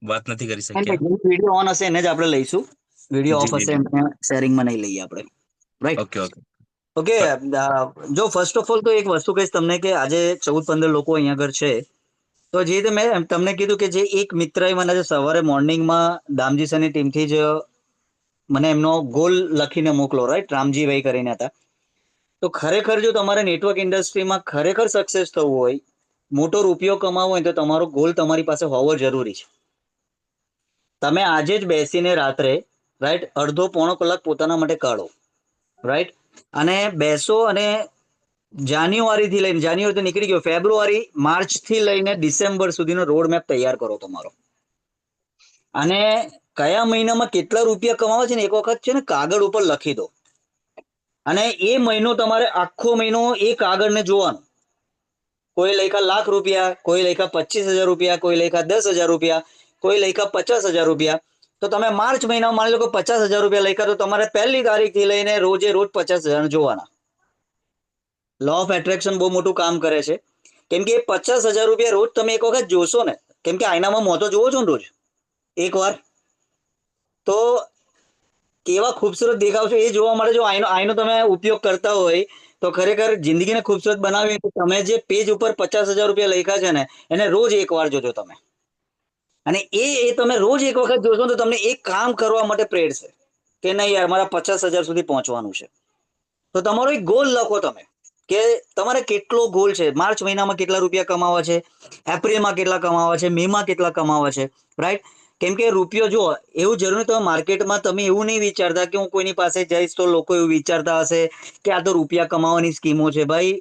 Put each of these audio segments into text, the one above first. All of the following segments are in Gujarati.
વાત નથી કરી શક્યા. વિડીયો ઓન હશે એને જ આપણે લઈશું, વિડીયો જી ઓફ જી હશે જી. એને શેરિંગમાં નહીં લઈએ આપણે, રાઈટ? Okay okay. ઓકે. પણ જો ફર્સ્ટ ઓફ ઓલ તો એક વસ્તુ કહીશ તમને કે આજે 14-15 લોકો અહીંયા આગળ છે, તો જે રીતે મેં તમને કીધું કે જે એક મિત્રએ મને આજે સવારે મોર્નિંગમાં દામજી સરની ટીમથી જ મને એમનો ગોલ લખીને મોકલો, રાઈટ? રામજીભાઈ કરીને હતા. તો ખરેખર જો તમારે નેટવર્ક ઇન્ડસ્ટ્રીમાં ખરેખર સક્સેસ થવું હોય, મોટો રૂપિયો કમાવો હોય, તો તમારો ગોલ તમારી પાસે હોવો જરૂરી છે. તમે આજે જ બેસીને રાત્રે, રાઈટ, અડધો પોણો કલાક પોતાના માટે કાઢો, રાઈટ, અને બેસો અને જાન્યુઆરીથી લઈને, જાન્યુઆરી તો નીકળી ગયો, ફેબ્રુઆરી, માર્ચથી લઈને ડિસેમ્બર સુધીનો રોડ મેપ તૈયાર કરો તમારો. અને કયા મહિનામાં કેટલા રૂપિયા કમાવા છે ને એક વખત છે ને કાગળ ઉપર લખી દો. અને એ મહિનો તમારે આખો મહિનો એ કાગળને જોવાનો. કોઈ લખ્યા લાખ રૂપિયા, કોઈ લખ્યા 25,000 રૂપિયા, કોઈ લખ્યા 10,000 રૂપિયા, કોઈ લખ્યા 50,000 રૂપિયા. તો તમે માર્ચ મહિનામાં માની લો કે 50,000 રૂપિયા લખ્યા, તો તમારે 1લી તારીખથી લઈને રોજે રોજ 50,000 જોવાના. લો ઓફ એટ્રેક્શન બહુ મોટું કામ કરે છે, કેમ કે 50,000 રૂપિયા રોજ તમે એક વખત જોશો ને, કેમ કે આઈનામાં મોં તો જોવો છો ને રોજ એક વાર, તો કેવા ખૂબસૂરત દેખાવ છો એ જોવા માટે જો આઈનો તમે ઉપયોગ કરતા હોય, તો ખરેખર જિંદગીને ખૂબસૂરત બનાવી. તમે જે પેજ ઉપર 50,000 રૂપિયા લખ્યા છે ને, એને રોજ એક વાર જોજો તમે. અને એ તમે રોજ એક વખત જોશો તો તમને એક કામ કરવા માટે પ્રેરશે કે નહીં યાર, મારા 50,000 સુધી પહોંચવાનું છે. તો તમારો એક ગોલ લખો તમે, કે તમારે કેટલો ગોલ છે, માર્ચ મહિનામાં કેટલા રૂપિયા કમાવા છે, એપ્રિલમાં કેટલા કમાવા છે, મેમાં કેટલા કમાવા છે, રાઈટ? કેમ કે રૂપિયો જો એવું જરૂરી, તમે માર્કેટમાં તમે એવું નહીં વિચારતા કે હું કોઈની પાસે જઈશ તો લોકો એવું વિચારતા હશે કે આ તો રૂપિયા કમાવાની સ્કીમો છે. ભાઈ,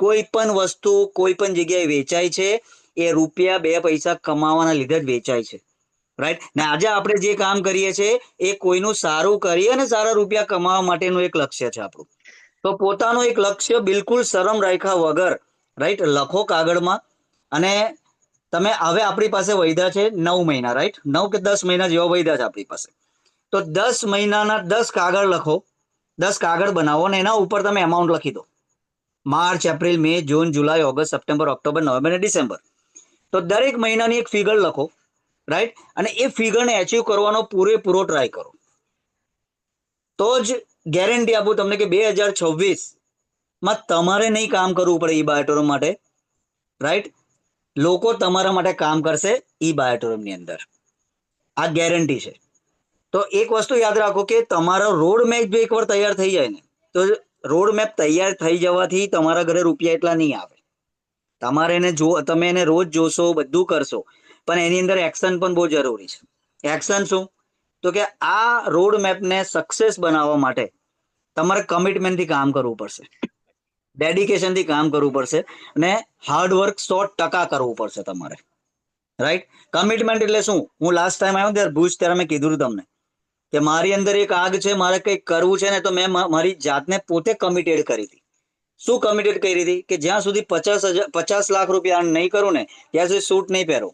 કોઈ પણ વસ્તુ કોઈ પણ જગ્યાએ વેચાય છે, એ રૂપિયા 2 પૈસા કમાવાના લીધે જ વેચાય છે, રાઈટ? ને આજે આપણે જે કામ કરીએ છીએ એ કોઈનું સારું કરીએ અને સારા રૂપિયા કમાવા માટેનું એક લક્ષ્ય છે આપણું. તો પોતાનું એક લક્ષ્ય બિલકુલ શરમ રાખ્યા વગર, રાઈટ, લખો કાગળમાં. અને તમે હવે આપણી પાસે વૈધા છે 9 મહિના, રાઈટ? 9 કે 10 મહિના જેવા વૈધા છે આપણી પાસે. તો 10 મહિનાના 10 કાગળ લખો, 10 કાગળ બનાવો અને એના ઉપર તમે અમાઉન્ટ લખી દો. માર્ચ, એપ્રિલ, મે, જૂન, જુલાઈ, ઓગસ્ટ, સપ્ટેમ્બર, ઓક્ટોબર, નવેમ્બર અને ડિસેમ્બર. તો દરેક મહિનાની એક ફિગર લખો, રાઈટ? અને એ ફિગરને એચીવ કરવાનો પૂરેપૂરો ટ્રાય કરો. તો જ ગેરંટી આપું તમને કે 2026માં તમારે નહીં કામ કરવું પડે ઈ બાયોટોરમ માટે, રાઈટ? લોકો તમારા માટે કામ કરશે ઈ બાયોટોરમની અંદર. આ ગેરંટી છે. તો એક વસ્તુ યાદ રાખો કે તમારો રોડ મેપ જો એકવાર તૈયાર થઈ જાય ને, તો રોડ મેપ તૈયાર થઈ જવાથી તમારા ઘરે રૂપિયા એટલા નહીં આવે. તમારે એને તમે એને રોજ જોશો, બધું કરશો, પણ એની અંદર એક્શન પણ બહુ જરૂરી છે. એક્શન શું? તો કે આ રોડ મેપને સક્સેસ બનાવવા માટે તમારે કમિટમેન્ટથી કામ કરવું પડશે, ડેડિકેશનથી કામ કરવું પડશે, અને હાર્ડવર્ક 100% કરવું પડશે તમારે, રાઈટ? કમિટમેન્ટ એટલે શું? હું લાસ્ટ ટાઈમ આવ્યો ત્યારે ભુજ, ત્યારે મેં કીધું તમને કે મારી અંદર એક આગ છે, મારે કંઈક કરવું છે ને, તો મેં મારી જાતને પોતે કમિટેડ કરી હતી. શું કમિટેડ કરી હતી? કે જ્યાં સુધી 50 લાખ રૂપિયા નહીં કરું ને, ત્યાં સુધી સૂટ નહીં પહેરો.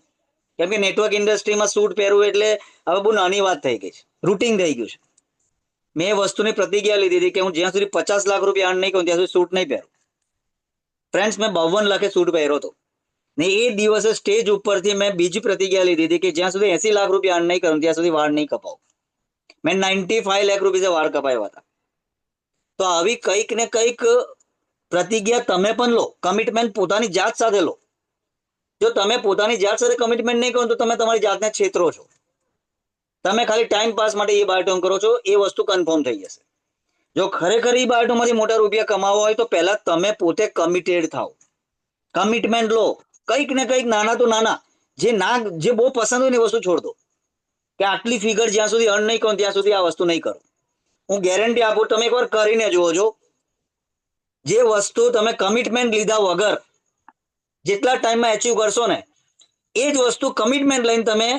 કેમ કે નેટવર્ક ઇન્ડસ્ટ્રીમાં સૂટ પહેરવું એટલે હવે બહુ નાની વાત થઈ ગઈ છે, રૂટીન થઈ ગયું છે. મેં એ વસ્તુની પ્રતિજ્ઞા લીધી હતી કે હું જ્યાં સુધી 50 લાખ રૂપિયા નહીં કરું ત્યાં સુધી સૂટ નહીં પહેરું. ફ્રેન્ડ્સ, મેં 52 લાખે સૂટ પહેર્યો હતો. ને એ દિવસે સ્ટેજ ઉપરથી મેં બીજી પ્રતિજ્ઞા લીધી હતી કે જ્યાં સુધી 80 લાખ રૂપિયા નહીં કરું ત્યાં સુધી વાળ નહીં કપાવું. મેં 95 લાખ રૂપિયા વાળ કપાવ્યા હતા. તો આવી કંઈક ને કંઈક પ્રતિજ્ઞા તમે પણ લો, કમિટમેન્ટ પોતાની જાત સાથે લો. જો તમે પોતાની જાત સાથે કમિટમેન્ટ નહીં કરો તો તમે તમારી જાતને છેતરો છો. તમે ખાલી ટાઈમ પાસ માટે એ બાયોટોમ કરો છો, એ વસ્તુ કન્ફર્મ થઈ જશે. જો ખરેખર એ બાયોટોમમાંથી મોટા રૂપિયા કમાવા હોય તો પહેલા તમે પોતે કમિટેડ થાઓ, કમિટમેન્ટ લો. કંઈક ને કંઈક નાના તો નાના, જે બહુ પસંદ હોય ને એ વસ્તુ છોડ દો, કે આટલી ફિગર જ્યાં સુધી અર્ન નહીં કરું ત્યાં સુધી આ વસ્તુ નહીં કરો. હું ગેરંટી આપું, તમે એકવાર કરીને જોજો. જે વસ્તુ તમે કમિટમેન્ટ લીધા વગર જેટલા ટાઈમમાં એચીવ કરશો ને, એ જ વસ્તુ કમિટમેન્ટ લઈને તમે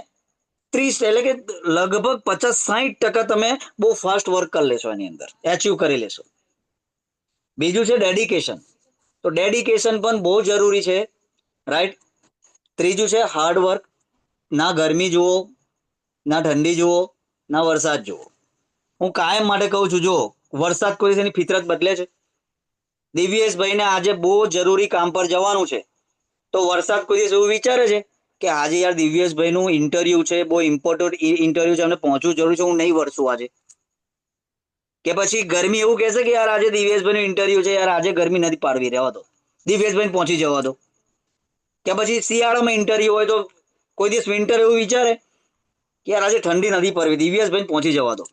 30, એટલે કે લગભગ 50-60% તમે બહુ ફાસ્ટ વર્ક કરી લેશો, એની અંદર એચીવ કરી લેશો. બીજું છે ડેડિકેશન. તો ડેડિકેશન પણ બહુ જરૂરી છે, રાઈટ? ત્રીજું છે હાર્ડવર્ક. ના ગરમી જુઓ, ના ઠંડી જુઓ, ના વરસાદ જુઓ. હું કાયમ માટે કહું છું, જો વરસાદ કોઈ એની ફિતરત બદલે છે? દિવ્યેશભાઈને આજે બહુ જરૂરી કામ પર જવાનું છે, તો વરસાદ કોઈ દિવસ એવું વિચારે છે કે આજે યાર દિવ્યેશભાઈ નું ઇન્ટરવ્યુ છે, બહુ ઇમ્પોર્ટન્ટ ઇન્ટરવ્યુ છે, અમને પહોંચવું જરૂરી છે, હું નહીં વરસું આજે? કે પછી ગરમી એવું કહેશે કે યાર આજે દિવ્યેશભાઈ નું ઇન્ટરવ્યુ છે, યાર આજે ગરમી નથી પાડવી, રહેવા દો, દિવ્યેશભાઈ પહોંચી જવા દો. કે પછી શિયાળામાં ઇન્ટરવ્યુ હોય તો કોઈ દિવસ વિન્ટર એવું વિચારે કે યાર આજે ઠંડી નથી પડવી, દિવ્યેશભાઈ પહોંચી જવા દો.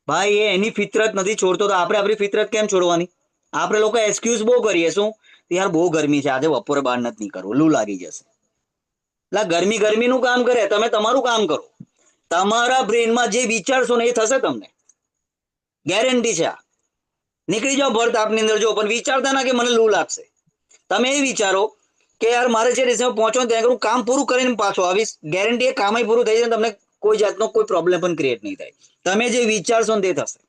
ભાઈ એ એની ફિતરત નથી છોડતો, તો આપણે આપણી ફિતરત કેમ છોડવાની? આપણે લોકો એક્સક્યુઝ બહુ કરીએ, શું યાર બહુ ગરમી છે, આજે બપોરે બહાર નથી નીકળવું, લૂ લાગી જશે. એટલે ગરમી ગરમીનું કામ કરે, તમે તમારું કામ કરો. તમારા બ્રેનમાં જે વિચારશો ને એ થશે તમને, ગેરંટી છે. આ નીકળી જાઓ ભર તાપની અંદર, જો પણ વિચારતા ના કે મને લૂ લાગશે. તમે એ વિચારો કે યાર મારે જે રિઝલ્ટ પહોંચો ત્યાં હું કામ પૂરું કરીને પાછો આવીશ, ગેરંટી એ કામ પૂરું થઈ જાય, તમને કોઈ જાતનો કોઈ પ્રોબ્લેમ પણ ક્રિએટ નહીં થાય. તમે જે વિચારશો ને તે થશે.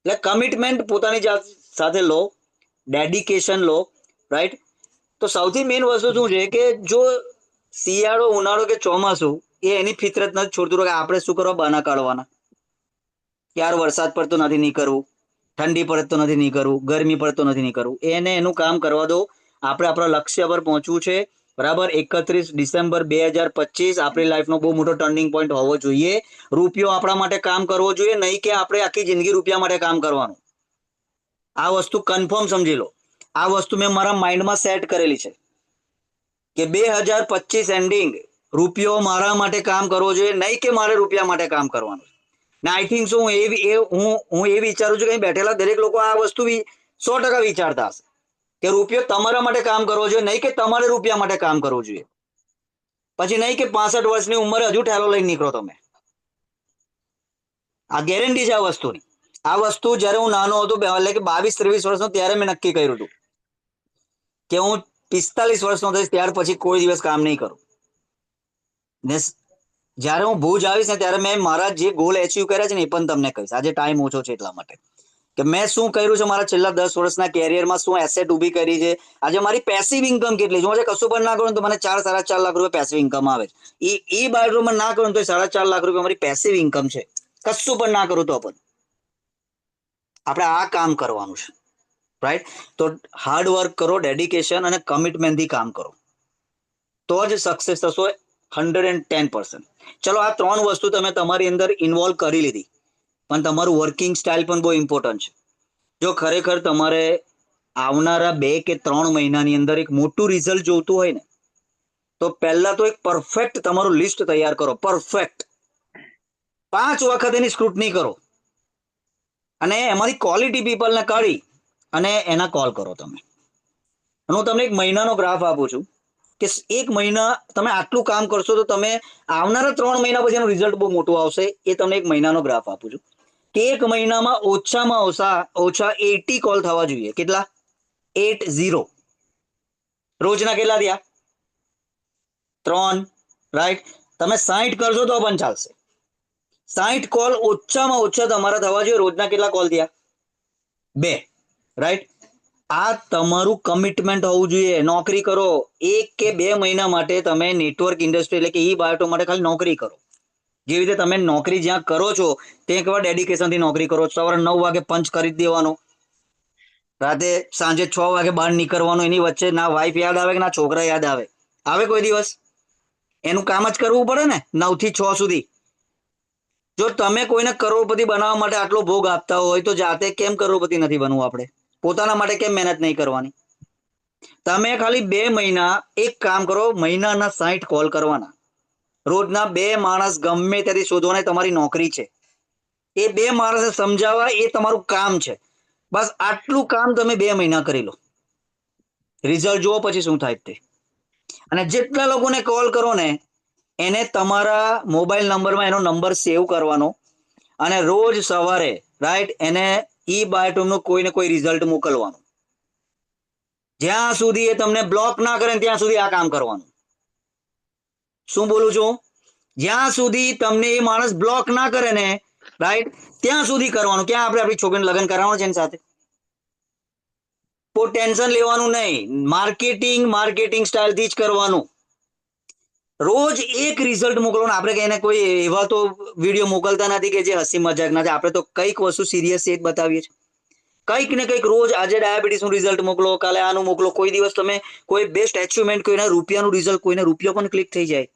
એટલે કમિટમેન્ટ પોતાની જાત સાથે લો, ડેડિકેશન લો, રાઈટ? તો સૌથી મેઇન વસ્તુ શું છે કે જો શિયાળો, ઉનાળો કે ચોમાસું એ એની ફિતરત નથી છોડતું કે આપણે શું કરવા બહાના કાઢવાના. યાર વરસાદ પડતો નથી નહીં કરવું, ઠંડી પડે તો નથી નહીં કરવું, ગરમી પડે તો નથી નહીં કરવું. એને એનું કામ કરવા દો. આપણે આપણા લક્ષ્ય પર પહોંચવું છે, બરાબર? 31 ડિસેમ્બર 2025 આપણી લાઈફનો બહુ મોટો ટર્નિંગ પોઈન્ટ હોવો જોઈએ. રૂપિયો આપણા માટે કામ કરવો જોઈએ, નહીં કે આપણે આખી જિંદગી રૂપિયા માટે કામ કરવાનું. આ વસ્તુ કન્ફર્મ સમજી લો. આ વસ્તુ મેં મારા માઇન્ડમાં સેટ કરેલી છે કે 2025 એન્ડિંગ રૂપિયો મારા માટે કામ કરવો જોઈએ, નહીં કે મારે રૂપિયા માટે કામ કરવાનું. ને આઈ થિંક હું એ વિચારું છું કે બેઠેલા દરેક લોકો આ વસ્તુ 100% વિચારતા હશે કે રૂપિયો તમારા માટે કામ કરવો જોઈએ, નહીં કે તમારે રૂપિયા માટે કામ કરવું જોઈએ. પછી નહીં કે 65 વર્ષની ઉંમરે હજુ ઠેલો લઈને નીકળો તમે. આ ગેરંટી છે આ વસ્તુની. આ વસ્તુ જ્યારે હું નાનો હતો, એટલે કે 22-23 વર્ષનો, ત્યારે મેં નક્કી કર્યું હતું કે હું 45 વર્ષનો થઈશ ત્યાર પછી કોઈ દિવસ કામ નહીં કરું. ને જ્યારે હું ભુજ આવીશ ને ત્યારે મેં મારા જે ગોલ એચીવ કર્યા છે ને એ પણ તમને કહીશ. આજે ટાઈમ ઓછો છે એટલા માટે કે મેં શું કર્યું છે મારા છેલ્લા 10 વર્ષના કેરિયરમાં, શું એસેટ ઊભી કરી છે, આજે મારી પેસિવ ઇન્કમ કેટલી છે. હું આજે કશું પણ ના કરું તો મને 4-4.5 લાખ રૂપિયા પેસિવ ઇન્કમ આવે છે. એ બાયોડ્રોમાં ના કરું તો 4.5 લાખ રૂપિયા મારી પેસિવ ઇન્કમ છે. કશું પણ ના કરું તો પણ આપણે આ કામ કરવાનું છે, રાઈટ? તો હાર્ડ વર્ક કરો, ડેડિકેશન અને કમિટમેન્ટથી કામ કરો, તો જ સક્સેસ થશો 110%. ચલો, આ 3 વસ્તુ તમે તમારી અંદર ઇન્વોલ્વ કરી લીધી, પણ તમારું વર્કિંગ સ્ટાઇલ પણ બહુ ઇમ્પોર્ટન્ટ છે. જો ખરેખર તમારે આવનારા 2 કે 3 મહિનાની અંદર એક મોટું રિઝલ્ટ જોતું હોય ને, તો પહેલા તો એક પરફેક્ટ તમારું લિસ્ટ તૈયાર કરો. પરફેક્ટ 5 વખત એની સ્ક્રુટની કરો અને એમાંથી ક્વોલિટી પીપલને કાઢી અને એના કોલ કરો તમે. હું તમને એક મહિનાનો ગ્રાફ આપું છું કે 1 મહિના તમે આટલું કામ કરશો તો તમે આવનારા 3 મહિના પછી એનું રિઝલ્ટ બહુ મોટું આવશે. એ તમને 1 મહિનાનો ગ્રાફ આપું છું કે 1 મહિનામાં ઓછામાં ઓછા 80 કોલ થવા જોઈએ. કેટલા? 80. રોજના કેટલા થયા? 3, રાઈટ? તમે 60 કરશો તો પણ ચાલશે. 60 કોલ ઓછામાં ઓછા તમારા થવા જોઈએ. રોજના કેટલા કોલ થયા? 2, રાઈટ? આ તમારું કમિટમેન્ટ હોવું જોઈએ. નોકરી કરો 1 કે 2 મહિના માટે, તમે નેટવર્ક ઇન્ડસ્ટ્રી એટલે કે બાયોટો માટે ખાલી નોકરી કરો. જેવી રીતે તમે નોકરી જ્યાં કરો છો તે એકવાર ડેડિકેશનથી નોકરી કરો. સવારે 9 વાગે પંચ કરી દેવાનો, રાતે સાંજે 6 વાગે બહાર નીકળવાનું. એની વચ્ચે ના વાઈફ યાદ આવે કે ના છોકરા યાદ આવે? આવે કોઈ દિવસ? એનું કામ જ કરવું પડે ને 9 થી 6 સુધી. જો તમે કોઈને કરોડપતિ બનાવવા માટે આટલો ભોગ આપતા હોય તો જાતે કેમ કરોડપતિ નથી બનવું? આપણે પોતાના માટે કેમ મહેનત નહીં કરવાની? તમે ખાલી 2 મહિના એક કામ કરો, મહિનાના 60 કોલ કરવાના. રોજના 2 માણસ ગમે ત્યાંથી શોધવાના, તમારી નોકરી છે. એ 2 માણસને સમજાવવા એ તમારું કામ છે. બસ આટલું કામ તમે 2 મહિના કરી લો. રિઝલ્ટ જુઓ પછી શું થાય તે. અને જેટલા લોકોને કોલ કરો ને એને તમારા મોબાઈલ નંબરમાં એનો નંબર સેવ કરવાનો અને રોજ સવારે, રાઈટ, એને બાયોટોમનું કોઈને કોઈ રિઝલ્ટ મોકલવાનું. જ્યાં સુધી એ તમને બ્લોક ના કરે ત્યાં સુધી આ કામ કરવાનું. શું બોલું છું? જ્યાં સુધી તમને એ માણસ બ્લોક ના કરે ને, રાઈટ, ત્યાં સુધી કરવાનું. ક્યાં આપણે આપણી છોકરીને લગ્ન કરાવવાનું છે એની સાથે? કોઈ ટેન્શન લેવાનું નહીં. માર્કેટિંગ સ્ટાઇલથી જ કરવાનું. રોજ એક રિઝલ્ટ મોકલવાનું. આપણે કહીને કોઈ એવા તો વિડીયો મોકલતા નથી કે જે હસી મજાક ના છે. આપણે તો કંઈક વસ્તુ સિરિયસ છે જ બતાવીએ છીએ. કંઈક ને કંઈક રોજ આજે ડાયાબિટીસનું રિઝલ્ટ મોકલો, કાલે આનું મોકલો. કોઈ દિવસ તમે કોઈ બેસ્ટ અચીવમેન્ટ, કોઈના રૂપિયાનું રિઝલ્ટ, કોઈને રૂપિયો પણ ક્લિક થઈ જાય,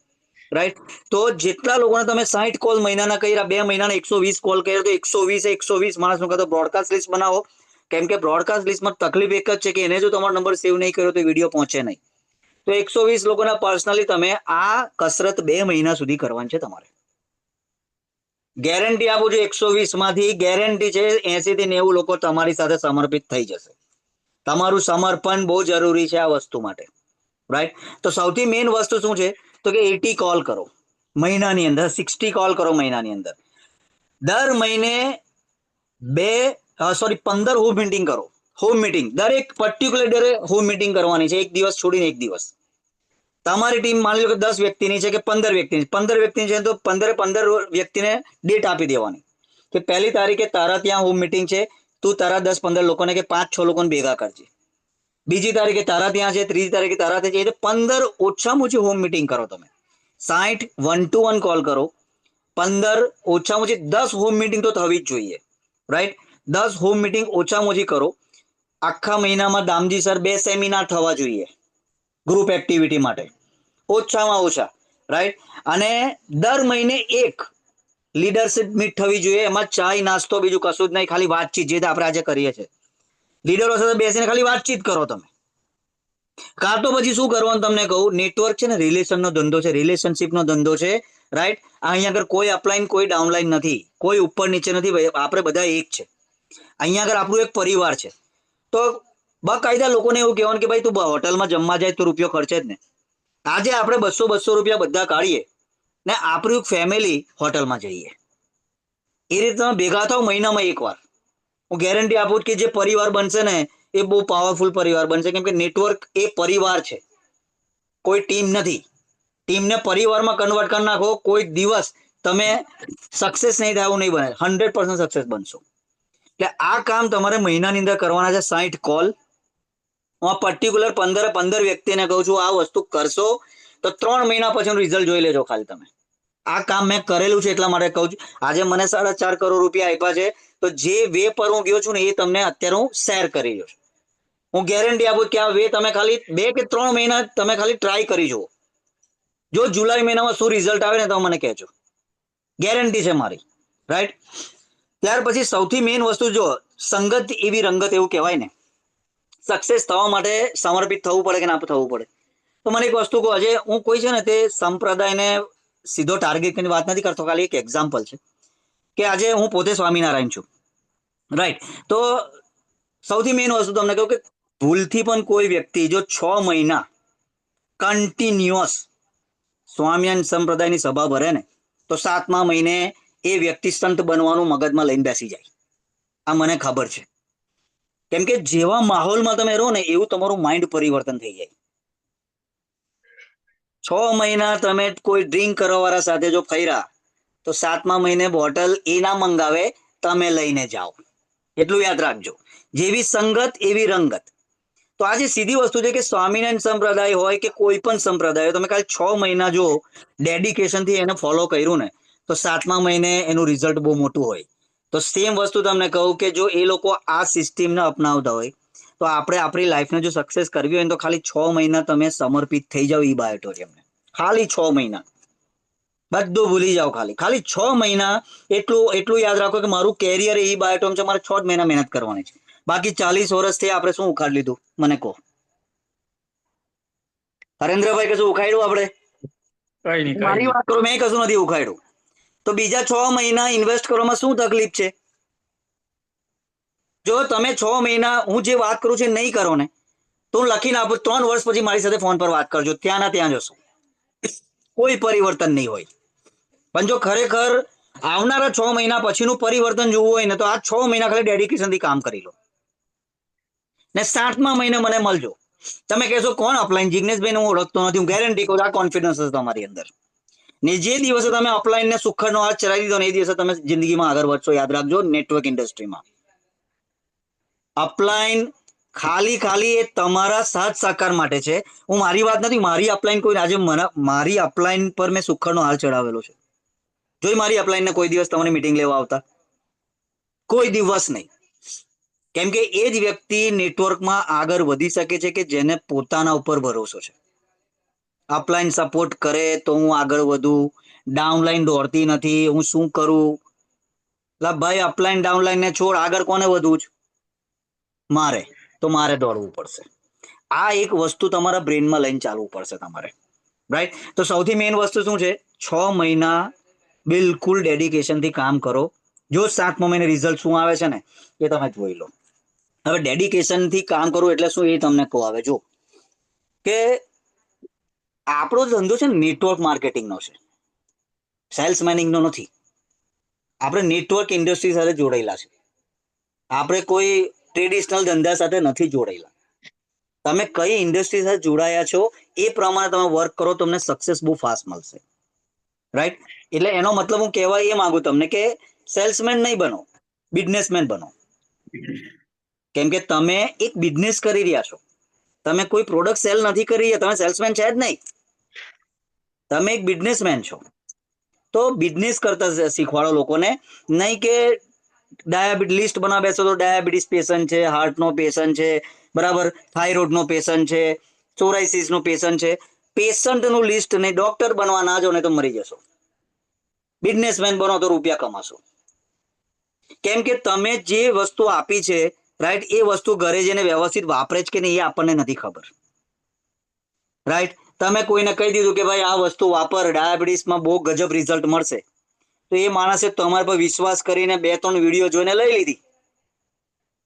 રાઈટ? તો જેટલા લોકોને તમે 60 કોલ મહિનાના કર્યા, 2 મહિનાના 120 કોલ કર્યા, તો 120 માણસનું કાં તો બ્રોડકાસ્ટ લિસ્ટ બનાવો. કેમ કે બ્રોડકાસ્ટ લિસ્ટમાં તકલીફ એક જ છે કે એને જો તમારો નંબર સેવ નહીં કર્યો તો વિડીયો પહોંચે નહીં. તો 120 લોકોના પર્સનલી તમે આ કસરત 2 મહિના સુધી કરવાની છે તમારે. ગેરંટી આપું છું, 120 માંથી ગેરંટી છે 80 થી 90 લોકો તમારી સાથે સમર્પિત થઈ જશે. તમારું સમર્પણ બહુ જરૂરી છે આ વસ્તુ માટે, રાઈટ? તો સૌથી મેઇન વસ્તુ શું છે તો કે 80 કોલ કરો મહિનાની અંદર, 60 કોલ કરો મહિનાની અંદર. દર મહિને 15 હોમ મીટિંગ કરો. હોમ મીટિંગ દરેક પર્ટિક્યુલર ડરે હોમ મીટિંગ કરવાની છે, એક દિવસ છોડીને એક દિવસ. તમારી ટીમ માની લો કે 10 વ્યક્તિની છે કે 15 વ્યક્તિની, 15 વ્યક્તિની છે તો 15 વ્યક્તિને ડેટ આપી દેવાની કે 1લી તારીખે તારા ત્યાં હોમ મીટિંગ છે, તું તારા 10-15 લોકોને કે 5-6 લોકોને ભેગા કરજે. બીજી તારીખે તારા ત્યાં છે, ત્રીજી તારીખે તારા ત્યાં છે. 15 ઓછામાં ઓછી હોમ મીટિંગ કરો તમે. 60 1-to-1 કોલ કરો. 15 ઓછામાં ઓછી 10 હોમ મીટિંગ તો થવી જ જોઈએ, રાઈટ? 10 હોમ મીટિંગ ઓછામાં ઓછી કરો. આખા મહિનામાં દામજી સર 2 સેમિનાર થવા જોઈએ ગ્રુપ એક્ટિવિટી માટે, ઓછામાં ઓછા, રાઈટ? અને દર મહિને એક લીડરશિપ મીટ થવી જોઈએ. એમાં ચાય નાસ્તો બીજું કશું જ નહીં, ખાલી વાતચીત, જે આપણે આજે કરીએ છીએ. લીડરો સાથે બેસીને ખાલી વાતચીત કરો તમે. કાં તો પછી શું કરવાનું તમને કહું, નેટવર્ક છે ને, રિલેશનનો ધંધો છે, રિલેશનશિપનો ધંધો છે, રાઈટ? અહીંયા આગળ કોઈ અપલાઈન કોઈ ડાઉનલાઈન નથી, કોઈ ઉપર નીચે નથી, આપણે બધા એક છે. અહીંયા આગળ આપણું એક પરિવાર છે. તો બકાયદા લોકોને એવું કહેવાનું કે ભાઈ તું હોટલમાં જમવા જાય તો રૂપિયો ખર્ચે જ ને. આજે આપણે 200 રૂપિયા બધા કાઢીએ ને આપણું એક ફેમિલી હોટલમાં જઈએ. એ રીતે તમે ભેગા થાવ મહિનામાં એકવાર. હું ગેરંટી આપું કે જે પરિવાર બનશે ને એ બહુ પાવરફુલ પરિવાર બનશે. કેમ કે નેટવર્ક એ પરિવાર છે, કોઈ ટીમ નથી. ટીમને પરિવારમાં કન્વર્ટ કરી નાખો, કોઈ દિવસ તમે સક્સેસ નહીં થાય એવું નહીં બને, 100% સક્સેસ બનશો. એટલે આ કામ તમારે મહિનાની અંદર કરવાના છે. 60 કોલ. હું પર્ટિક્યુલર 15 વ્યક્તિને કહું છું, આ વસ્તુ કરશો તો 3 મહિના પછીનું રિઝલ્ટ જોઈ લેજો ખાલી તમે. આ કામ મેં કરેલું છે એટલા માટે કહું છું. આજે મને 4.5 કરોડ રૂપિયા આપ્યા છે, તો જે વે પર હું ગયો છું ને એ તમને અત્યારે હું શેર કરી રહ્યો છું. હું ગેરંટી આપું કે આ વે તમે ખાલી 2 કે 3 મહિના તમે ખાલી ટ્રાય કરી જુઓ. જો જુલાઈ મહિનામાં શું રિઝલ્ટ આવે ને તો મને કહેજો, ગેરંટી છે મારી, રાઈટ? ત્યાર પછી સૌથી મેઇન વસ્તુ, જો સંગત એવી રંગત એવું કહેવાય ને, સક્સેસ થવા માટે સમર્પિત થવું પડે કે ના થવું પડે. તો મને એક વસ્તુ કહો, આજે હું કોઈ છે ને તે સંપ્રદાયને સીધો ટાર્ગેટ કરીને વાત નથી કરતો, ખાલી એક એક્ઝામ્પલ છે કે આજે હું પોતે સ્વામિનારાયણ છું, રાઈટ? તો સૌથી મેઇન વસ્તુ તમને કહું કે ભૂલથી પણ કોઈ વ્યક્તિ જો 6 મહિના કન્ટિન્યુઅસ સ્વામિનારાયણ સંપ્રદાયની સભા ભરે ને તો 7મા મહિને એ વ્યક્તિ સંત બનવાનું મગજમાં લઈને બેસી જાય. આ મને ખબર છે. કેમ કે જેવા માહોલમાં તમે રહો ને એવું તમારું માઇન્ડ પરિવર્તન થઈ જાય. 6 મહિના તમે કોઈ ડ્રિંક કરવાવાળા સાથે જો ફર્યા તો 7મા મહિને બોટલ એ ના મંગાવે, તમે લઈને જાઓ. એટલું યાદ રાખજો, જેવી સંગત એવી રંગત. તો આ જે સીધી વસ્તુ છે કે સ્વામિનારાયણ સંપ્રદાય હોય કે કોઈ પણ સંપ્રદાય હોય, તમે ખાલી 6 મહિના જો ડેડિકેશનથી એને ફોલો કર્યું ને તો 7મા મહિને એનું રિઝલ્ટ બહુ મોટું હોય. તો સેમ વસ્તુ તમને કહું કે જો એ લોકો આ સિસ્ટમને અપનાવતા હોય તો આપણે આપણી લાઈફને જો સક્સેસ કરવી હોય તો ખાલી 6 મહિના તમે સમર્પિત થઈ જાઓ ઈ બાયોટોરિયમને. ખાલી 6 મહિના બધું ભૂલી જાઓ. ખાલી 6 મહિના એટલું યાદ રાખો કે મારું કેરિયર ઈ બાયોટોમ છે, મારે 6 જ મહિના મહેનત કરવાની છે. બાકી 40 વર્ષથી આપણે શું ઉખાડી લીધું મને કહો હરેન્દ્રભાઈ? કશું ઉખાડ્યું આપણે? મારી વાત કરો, મેં કશું નથી ઉખાડ્યું. તો બીજા 6 મહિના ઇન્વેસ્ટ કરવામાં શું તકલીફ છે? જો તમે 6 મહિના હું જે વાત કરું છું નહીં કરો ને તો હું લખીને આપું, 3 વર્ષ પછી મારી સાથે ફોન પર વાત કરજો, ત્યાંના ત્યાં જશો, કોઈ પરિવર્તન નહીં હોય. પણ જો ખરેખર આવનારા 6 મહિના પછીનું પરિવર્તન જોવું હોય ને તો આ 6 મહિના ખાલી ડેડિકેશનથી કામ કરી લો ને 7મા મહિને મને મળજો. તમે કહેશો કોણ અપલાઈન? જિગ્નેશભાઈને હું ઓળખતો નથી. હું ગેરંટી કહું, આ કોન્ફિડન્સ હશે તમારી અંદર. ને જે દિવસે તમે અપલાઈનને સુખડનો હાથ ચલાવી દીધો ને એ દિવસે તમે જિંદગીમાં આગળ વધશો. યાદ રાખજો, નેટવર્ક ઇન્ડસ્ટ્રીમાં અપલાઈન ખાલી એ તમારા સાથ સાકાર માટે છે. હું મારી વાત નથી, મારી અપલાઈન કોઈ આજે મારી અપલાઈન પર મેં સુખડનો હાલ ચડાવેલો છે. જોઈ મારી અપલાઈનને કોઈ દિવસ તમારી મીટિંગ લેવા આવતા? કોઈ દિવસ નહીં. કેમ કે એ જ વ્યક્તિ નેટવર્કમાં આગળ વધી શકે છે કે જેને પોતાના ઉપર ભરોસો છે. અપલાઈન સપોર્ટ કરે તો હું આગળ વધું, ડાઉનલાઈન દોડતી નથી, હું શું કરું? ભાઈ અપલાઈન ડાઉનલાઈન ને છોડ, આગળ કોને વધવું છે? મારે. તો મારે દોડવું પડશે. આ એક વસ્તુ તમારા બ્રેનમાં લઈને ચાલવું પડશે તમારે, રાઈટ? તો સૌથી મેઇન વસ્તુ શું છે? 6 મહિના બિલકુલ ડેડિકેશનથી કામ કરો. જો 7મો મહિને રિઝલ્ટ શું આવે છે ને એ તમે જોઈ લો. હવે ડેડિકેશનથી કામ કરવું એટલે શું એ તમને કહું. આવે જો કે આપણો ધંધો છે ને નેટવર્ક માર્કેટિંગનો છે, સેલ્સમેનિંગનો નથી. આપણે નેટવર્ક ઇન્ડસ્ટ્રી સાથે જોડાયેલા છે. આપણે કોઈ ટ્રેડિશનલ ધંધા સાથે નથી જોડાયેલા. તમે કઈ ઇન્ડસ્ટ્રી સાથે જોડાયા છો એ પ્રમાણે તમે વર્ક કરો, તમને સક્સેસ બહુ ફાસ્ટ મળશે, રાઈટ? એટલે એનો મતલબ હું કહેવા એ માંગુ તમને કે સેલ્સમેન નહીં બનો, બિઝનેસમેન બનો. કેમ કે તમે એક બિઝનેસ કરી રહ્યા છો, તમે કોઈ પ્રોડક્ટ સેલ નથી કરી રહ્યા, તમે સેલ્સમેન છે જ નહીં, તમે એક બિઝનેસમેન છો. તો બિઝનેસ કરતા શીખવાડો લોકોને, નહીં કે ડાયાબિટીસ લિસ્ટ બનાવી બેસો તો ડાયાબિટીસ પેશન્ટ છે, હાર્ટનો પેશન્ટ છે, બરાબર, થાઇરોઇડનો પેશન્ટ છે, સોરાઇસિસનો પેશન્ટ છે. પેશન્ટનું લિસ્ટ નહીં, ડોક્ટર બનવા ના જાઓ ને તો મરી જશો. બિઝનેસમેન બનો તો રૂપિયા કમાશો. કેમ કે તમે જે વસ્તુ આપી છે, રાઈટ, એ વસ્તુ ઘરે જઈને વ્યવસ્થિત વાપરે છે કે નહીં એ આપણને નથી ખબર, રાઈટ? તમે કોઈને કહી દીધું કે ભાઈ આ વસ્તુ વાપર, ડાયાબિટીસમાં બહુ ગજબ રિઝલ્ટ મળશે, તો એ માણસે તમારા પર વિશ્વાસ કરીને 2-3 વિડીયો જોઈને લઈ લીધી,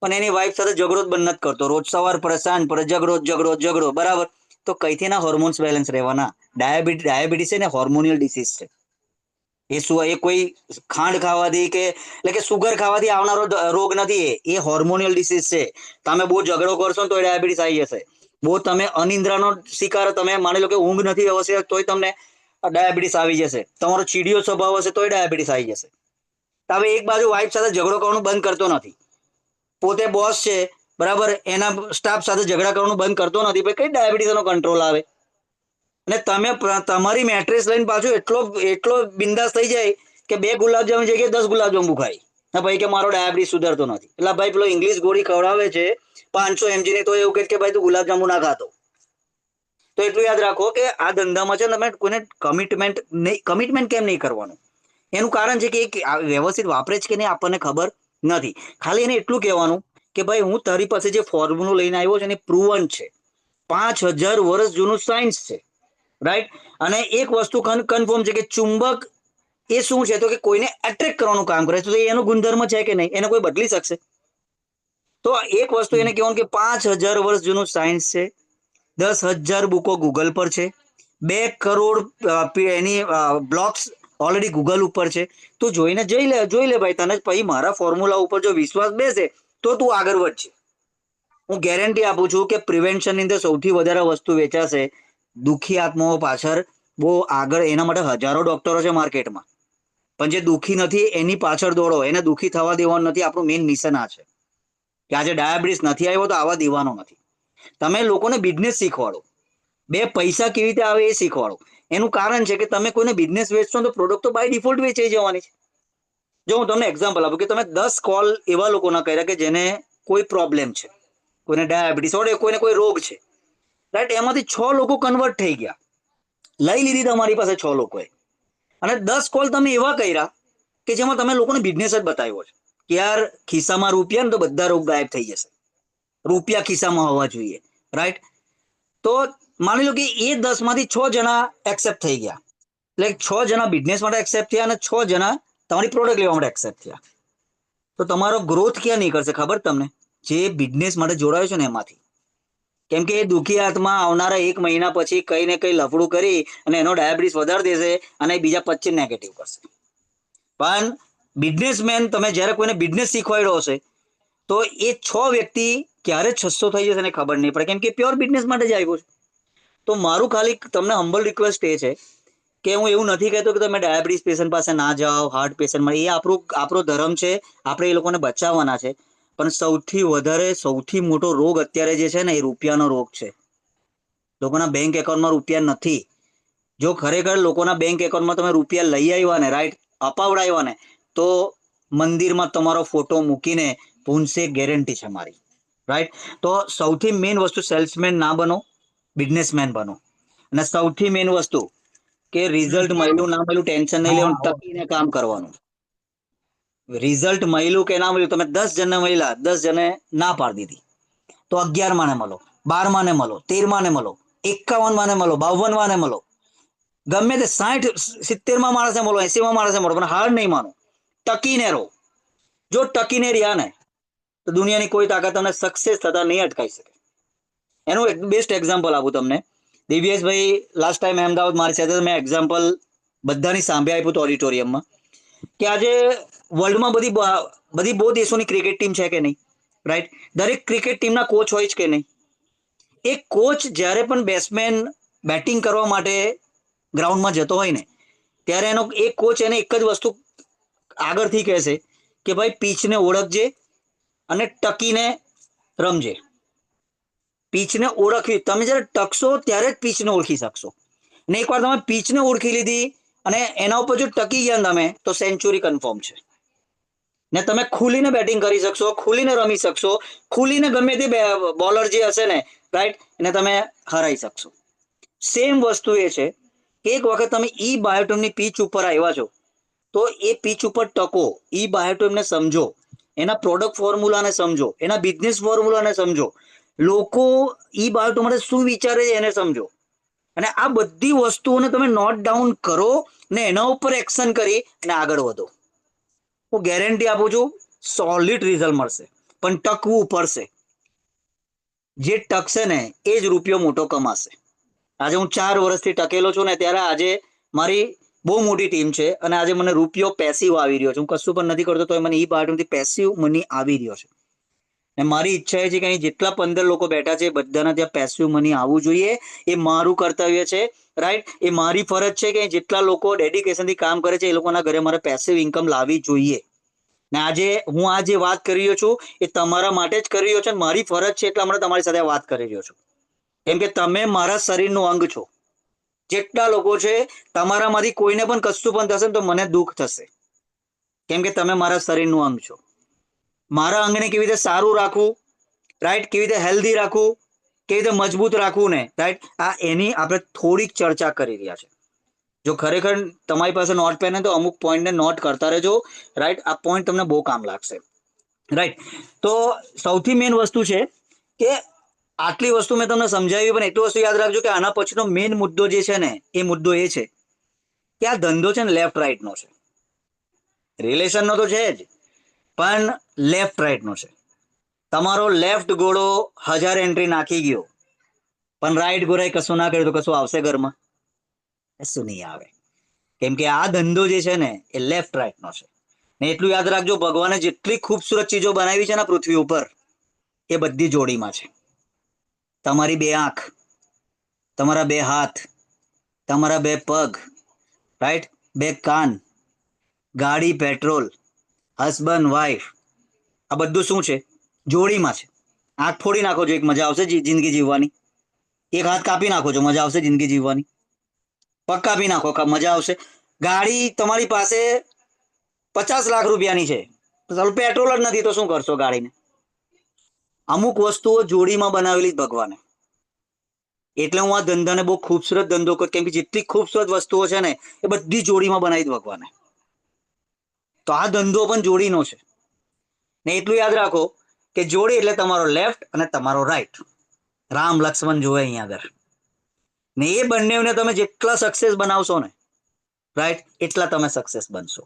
પણ એની વાઈફ સાથે ઝઘડો જ બંધ નથી કરતો. રોજ સવાર પડે સાંજ પડે ઝઘડો, બરાબર. તો કઈથી ના હોર્મોન્સ બેલેન્સ રહેવાના? ડાયાબિટીસ છે ને હોર્મોનિયલ ડિસીઝ છે. એ શું, એ કોઈ ખાંડ ખાવાથી કે એટલે કે સુગર ખાવાથી આવનારો રોગ નથી. એ હોર્મોનિયલ ડિસીઝ છે. તમે બહુ ઝઘડો કરશો ને તો ડાયાબિટીસ આવી જશે. બહુ તમે અનિદ્રાનો શિકાર, તમે માની લો કે ઊંઘ નથી આવશે તોય તમને ડાયાબિટીસ આવી જશે. તમારો ચીડિયો સ્વભાવ હશે તોય ડાયાબિટીસ આવી જશે. હવે એક બાજુ વાઈફ સાથે ઝઘડો કરવાનું બંધ કરતો નથી, પોતે બોસ છે, બરાબર, એના સ્ટાફ સાથે ઝઘડા કરવાનું બંધ કરતો નથી, ભાઈ કઈ ડાયાબિટીસનો કંટ્રોલ આવે? અને તમે તમારી મેટ્રેસ લઈને પાછું એટલો બિંદાસ થઈ જાય કે 2 ગુલાબજામુન જગ્યાએ 10 ગુલાબજામુન ખાય, ને ભાઈ કે મારો ડાયાબિટીસ સુધરતો નથી. એટલે ભાઈ પેલો ઇંગ્લિશ ગોળી ખવડાવે છે 500 mg ની, તો એવું કહે કે ભાઈ તું ગુલાબજાંબુ ના ખાતો. તો એટલું યાદ રાખો કે આ ધંધામાં છે ને તમે કોઈને કમિટમેન્ટ કેમ નહીં કરવાનું? એનું કારણ છે કે વ્યવસ્થિત વાપરે છે કે નહીં આપણને ખબર નથી. ખાલી એને એટલું કહેવાનું કે ભાઈ હું તારી પાસે જે ફોર્મ્યુલો લઈને આવ્યો છે ને પ્રૂવન છે, 5000 વર્ષ જૂનું સાયન્સ છે, રાઈટ? અને એક વસ્તુ કન્ફર્મ છે કે ચુંબક એ શું છે તો કે કોઈને એટ્રેક્ટ કરવાનું કામ કરે છે. તો એનો ગુણધર્મ છે કે નહીં, એને કોઈ બદલી શકશે? તો એક વસ્તુ એને કહેવાનું કે 5000 વર્ષ જૂનું સાયન્સ છે, 10,000 બુકો ગૂગલ પર છે, 2 કરોડ એની બ્લોગ્સ ઓલરેડી ગૂગલ ઉપર છે. તું જોઈને જોઈ લે ભાઈ, તને પછી મારા ફોર્મ્યુલા ઉપર જો વિશ્વાસ બેસે તો તું આગળ વધશે. હું ગેરંટી આપું છું કે પ્રિવેન્શનની અંદર સૌથી વધારે વસ્તુ વેચાશે દુઃખી આત્માઓ પાછળ. બહુ આગળ એના માટે હજારો ડોક્ટરો છે માર્કેટમાં, પણ જે દુઃખી નથી એની પાછળ દોડો, એને દુઃખી થવા દેવાનું નથી. આપણું મેઇન મિશન આ છે કે આજે ડાયાબિટીસ નથી આવ્યો તો આવા દેવાનો નથી. તમે લોકોને બિઝનેસ શીખવાડો, 2 પૈસા કેવી રીતે આવે એ શીખવાડો. એનું કારણ છે કે તમે કોઈને બિઝનેસ વેચશો તો પ્રોડક્ટ તો બાય ડિફોલ્ટ વેચાઈ જવાની છે. જો હું તમને એક્ઝામ્પલ આપું કે તમે 10 કોલ એવા લોકોના કર્યા કે જેને કોઈ પ્રોબ્લેમ છે, કોઈને ડાયાબિટીસ હોય, કોઈને કોઈ રોગ છે, રાઈટ? એમાંથી 6 લોકો કન્વર્ટ થઈ ગયા, લઈ લીધી તમારી પાસે 6 લોકોએ. અને 10 કોલ તમે એવા કર્યા કે જેમાં તમે લોકોને બિઝનેસ જ બતાવ્યો છે કે યાર ખિસ્સામાં રૂપિયા ને તો બધા રોગ ગાયબ થઈ જશે, રૂપિયા ખિસ્સામાં હોવા જોઈએ, રાઈટ? તો માની લો કે એ 10 માંથી 6 જણા એક્સેપ્ટ થઈ ગયા, એટલે 6 જણા બિઝનેસ માટે એક્સેપ્ટ થયા અને 6 જણા તમારી પ્રોડક્ટ લેવા માટે એક્સેપ્ટ થયા. તો તમારો ગ્રોથ ક્યાં નીકળશે ખબર તમને? જે બિઝનેસ માટે જોડાયો છે ને એમાંથી. કેમ કે એ દુઃખી આત્મા આવનારા 1 મહિના પછી કઈ ને કઈ લફડું કરી અને એનો ડાયાબિટીસ વધારી દેશે અને બીજા 25 નેગેટિવ કરશે. પણ બિઝનેસમેન, તમે જ્યારે કોઈને બિઝનેસ શીખવાડ્યો હશે તો એ 6 વ્યક્તિ ક્યારે 600 થઈ જશે એને ખબર નહીં પડે, કેમ કે પ્યોર બિઝનેસ માટે જ આવ્યો છે. તો મારું ખાલી તમને હમ્બલ રિક્વેસ્ટ એ છે કે હું એવું નથી કહેતો કે તમે ડાયાબિટીસ પેશન્ટ પાસે ના જાઓ, હાર્ટ પેશન્ટમાં, એ આપણો ધર્મ છે, આપણે એ લોકોને બચાવવાના છે. પણ સૌથી મોટો રોગ અત્યારે જે છે ને એ રૂપિયાનો રોગ છે. લોકોના બેંક એકાઉન્ટમાં રૂપિયા નથી. જો ખરેખર લોકોના બેંક એકાઉન્ટમાં તમે રૂપિયા લઈ આવ્યા ને, રાઈટ, અપાવડાવ્યા ને, તો મંદિરમાં તમારો ફોટો મૂકીને પૂનશે ગેરંટી છે મારી, રાઈટ? તો સૌથી મેઇન વસ્તુ સેલ્સમેન ના બનો, બિઝનેસમેન બનો. અને સૌથી મેઇન વસ્તુ કે રિઝલ્ટ મળ્યું ના મળ્યું ટેન્શન નહીં લેવાનું, ટકીને કામ કરવાનું. રિઝલ્ટ મળ્યું કે ના મળ્યું, તમે 10 જણને મળ્યા, 10 જણે ના પાડી દીધી, તો 11 માને મળો, 12 માને મળો, 13 માને મળો, 51 માને મળો, 52 માને મળો, ગમે તે 60-70 માણસે મળો, 80 માણસે મળો, પણ હાર નહીં માનો, ટકીને રહો. જો ટકીને રહ્યા ને તો દુનિયાની કોઈ તાકાત તમને સક્સેસ થતા નહીં અટકાઈ શકે. એનું એક બેસ્ટ એક્ઝામ્પલ આપું તમને. દિવ્યેશભાઈ લાસ્ટ ટાઈમ અમદાવાદ મારી સાથે મેં એક્ઝામ્પલ બધાની સામે આપ્યું હતું ઓડિટોરિયમમાં, કે આજે વર્લ્ડમાં બધી બહુ દેશોની ક્રિકેટ ટીમ છે કે નહીં, રાઈટ? દરેક ક્રિકેટ ટીમના કોચ હોય જ કે નહીં? એક કોચ જ્યારે પણ બેટ્સમેન બેટિંગ કરવા માટે ગ્રાઉન્ડમાં જતો હોય ને, ત્યારે એનો એક કોચ એને એક જ વસ્તુ આગળથી કહેશે કે ભાઈ પીચને ઓળખજે અને ટકીને રમજે. પીચને ઓળખવી, તમે જ્યારે ટકશો ત્યારે જ પીચને ઓળખી શકશો. ને એકવાર તમે પીચને ઓળખી લીધી અને એના ઉપર જો ટકી ગયા તમે, તો સેન્ચુરી કન્ફર્મ છે. ને તમે ખુલીને બેટિંગ કરી શકશો, ખુલીને રમી શકશો, ખુલીને ગમે તે બોલર જે હશે ને, રાઈટ, એને તમે હરાઈ શકશો. સેમ વસ્તુ એ છે કે એક વખત તમે ઈ બાયોટોમની પીચ ઉપર આવ્યા છો, તો એ પીચ ઉપર ટકો, ઈ બાયોટોમને સમજો, એના પ્રોડક્ટ ફોર્મ્યુલાને સમજો, એના બિઝનેસ ફોર્મ્યુલાને સમજો, લોકો ઈ બાયોટો માટે શું વિચારે છે એને સમજો, અને આ બધી વસ્તુઓને તમે નોટ ડાઉન કરો ને એના ઉપર એક્શન કરી અને આગળ વધો. હું ગેરંટી આપું છું, સોલિડ રિઝલ્ટ મળશે, પણ ટકવું પડશે. જે ટકશે ને એ જ રૂપિયો મોટો કમાશે. આજે હું 4 વર્ષથી ટકેલો છું ને, ત્યારે આજે મારી બહુ મોટી ટીમ છે અને આજે મને રૂપિયો પેસિવ આવી રહ્યો છે. હું કશું પણ નથી કરતો તો મને ઈ બાયોટોમથી પેસિવ મની આવી રહ્યો છે. ને મારી ઈચ્છા એ છે કે અહીં જેટલા 15 લોકો બેઠા છે બધાના ત્યાં પેસિવ મની આવવું જોઈએ. એ મારું કર્તવ્ય છે, રાઈટ? એ મારી ફરજ છે કે જેટલા લોકો ડેડિકેશનથી કામ કરે છે એ લોકોના ઘરે મારે પેસિવ ઇન્કમ લાવવી જોઈએ. ને આજે હું આ જે વાત કરી રહ્યો છું એ તમારા માટે જ કરી રહ્યો છું, મારી ફરજ છે એટલા માટે તમારી સાથે વાત કરી રહ્યો છું. કેમ કે તમે મારા શરીરનું અંગ છો. જેટલા લોકો છે તમારામાંથી કોઈને પણ કશું પણ થશે તો મને દુઃખ થશે, કેમ કે તમે મારા શરીરનું અંગ છો. મારા અંગને કેવી રીતે સારું રાખવું, રાઈટ, કેવી રીતે હેલ્ધી રાખવું, કેવી રીતે મજબૂત રાખવું ને, રાઈટ, આ એની આપણે થોડીક ચર્ચા કરી રહ્યા છે. જો ખરેખર તમારી પાસે નોટ પેન તો અમુક પોઈન્ટને નોટ કરતા રહેજો, રાઈટ? આ પોઈન્ટ તમને બહુ કામ લાગશે, રાઈટ? તો સૌથી મેઇન વસ્તુ છે કે આટલી વસ્તુ મેં તમને સમજાવી, પણ એટલી વસ્તુ યાદ રાખજો કે આના પછીનો મેઇન મુદ્દો જે છે ને, એ મુદ્દો એ છે કે આ ધંધો છે ને લેફ્ટ રાઈટનો છે. રિલેશનનો તો છે જ, પણ લેફ્ટ રાઈટનો છે. તમારો લેફ્ટ ઘોડો 1000 એન્ટ્રી નાખી ગયો, પણ રાઈટ ઘોડાએ કશું ના કર્યું તો કશું આવશે ઘરમાં? કશું નહીં આવે. કેમ કે આ ધંધો જે છે ને એ લેફ્ટ રાઈટનો છે. ને એટલું યાદ રાખજો, ભગવાને જેટલી ખૂબસૂરત ચીજો બનાવી છે ને પૃથ્વી ઉપર, એ બધી જોડીમાં છે. તમારી 2 આંખ, તમારા 2 હાથ, તમારા 2 પગ, રાઈટ, 2 કાન, ગાડી, પેટ્રોલ, હસબન્ડ, વાઈફ, આ બધું શું છે? જોડીમાં છે. આંખ ફોડી નાખો છો, એક મજા આવશે જિંદગી જીવવાની. એક હાથ કાપી નાખો છો, મજા આવશે જિંદગી જીવવાની. પગ કાપી નાખો, મજા આવશે. ગાડી તમારી પાસે 50 લાખ રૂપિયાની છે, ચાલો પેટ્રોલ જ નથી તો શું કરશો ગાડીને? અમુક વસ્તુઓ જોડીમાં બનાવેલી જ ભગવાને. એટલે હું આ ધંધાને બહુ ખૂબસૂરત ધંધો કરું, કેમ કે જેટલી ખૂબસૂરત વસ્તુઓ છે ને એ બધી જોડીમાં બનાવી જ ભગવાને. તો આ ધંધો પણ જોડીનો છે. ને એટલું યાદ રાખો કે જોડી એટલે તમારો લેફ્ટ અને તમારો રાઈટ. રામ લક્ષ્મણ જોવે અહીંયા આગળ. ને એ બંનેને તમે જેટલા સક્સેસ બનાવશો ને, રાઈટ, એટલા તમે સક્સેસ બનશો.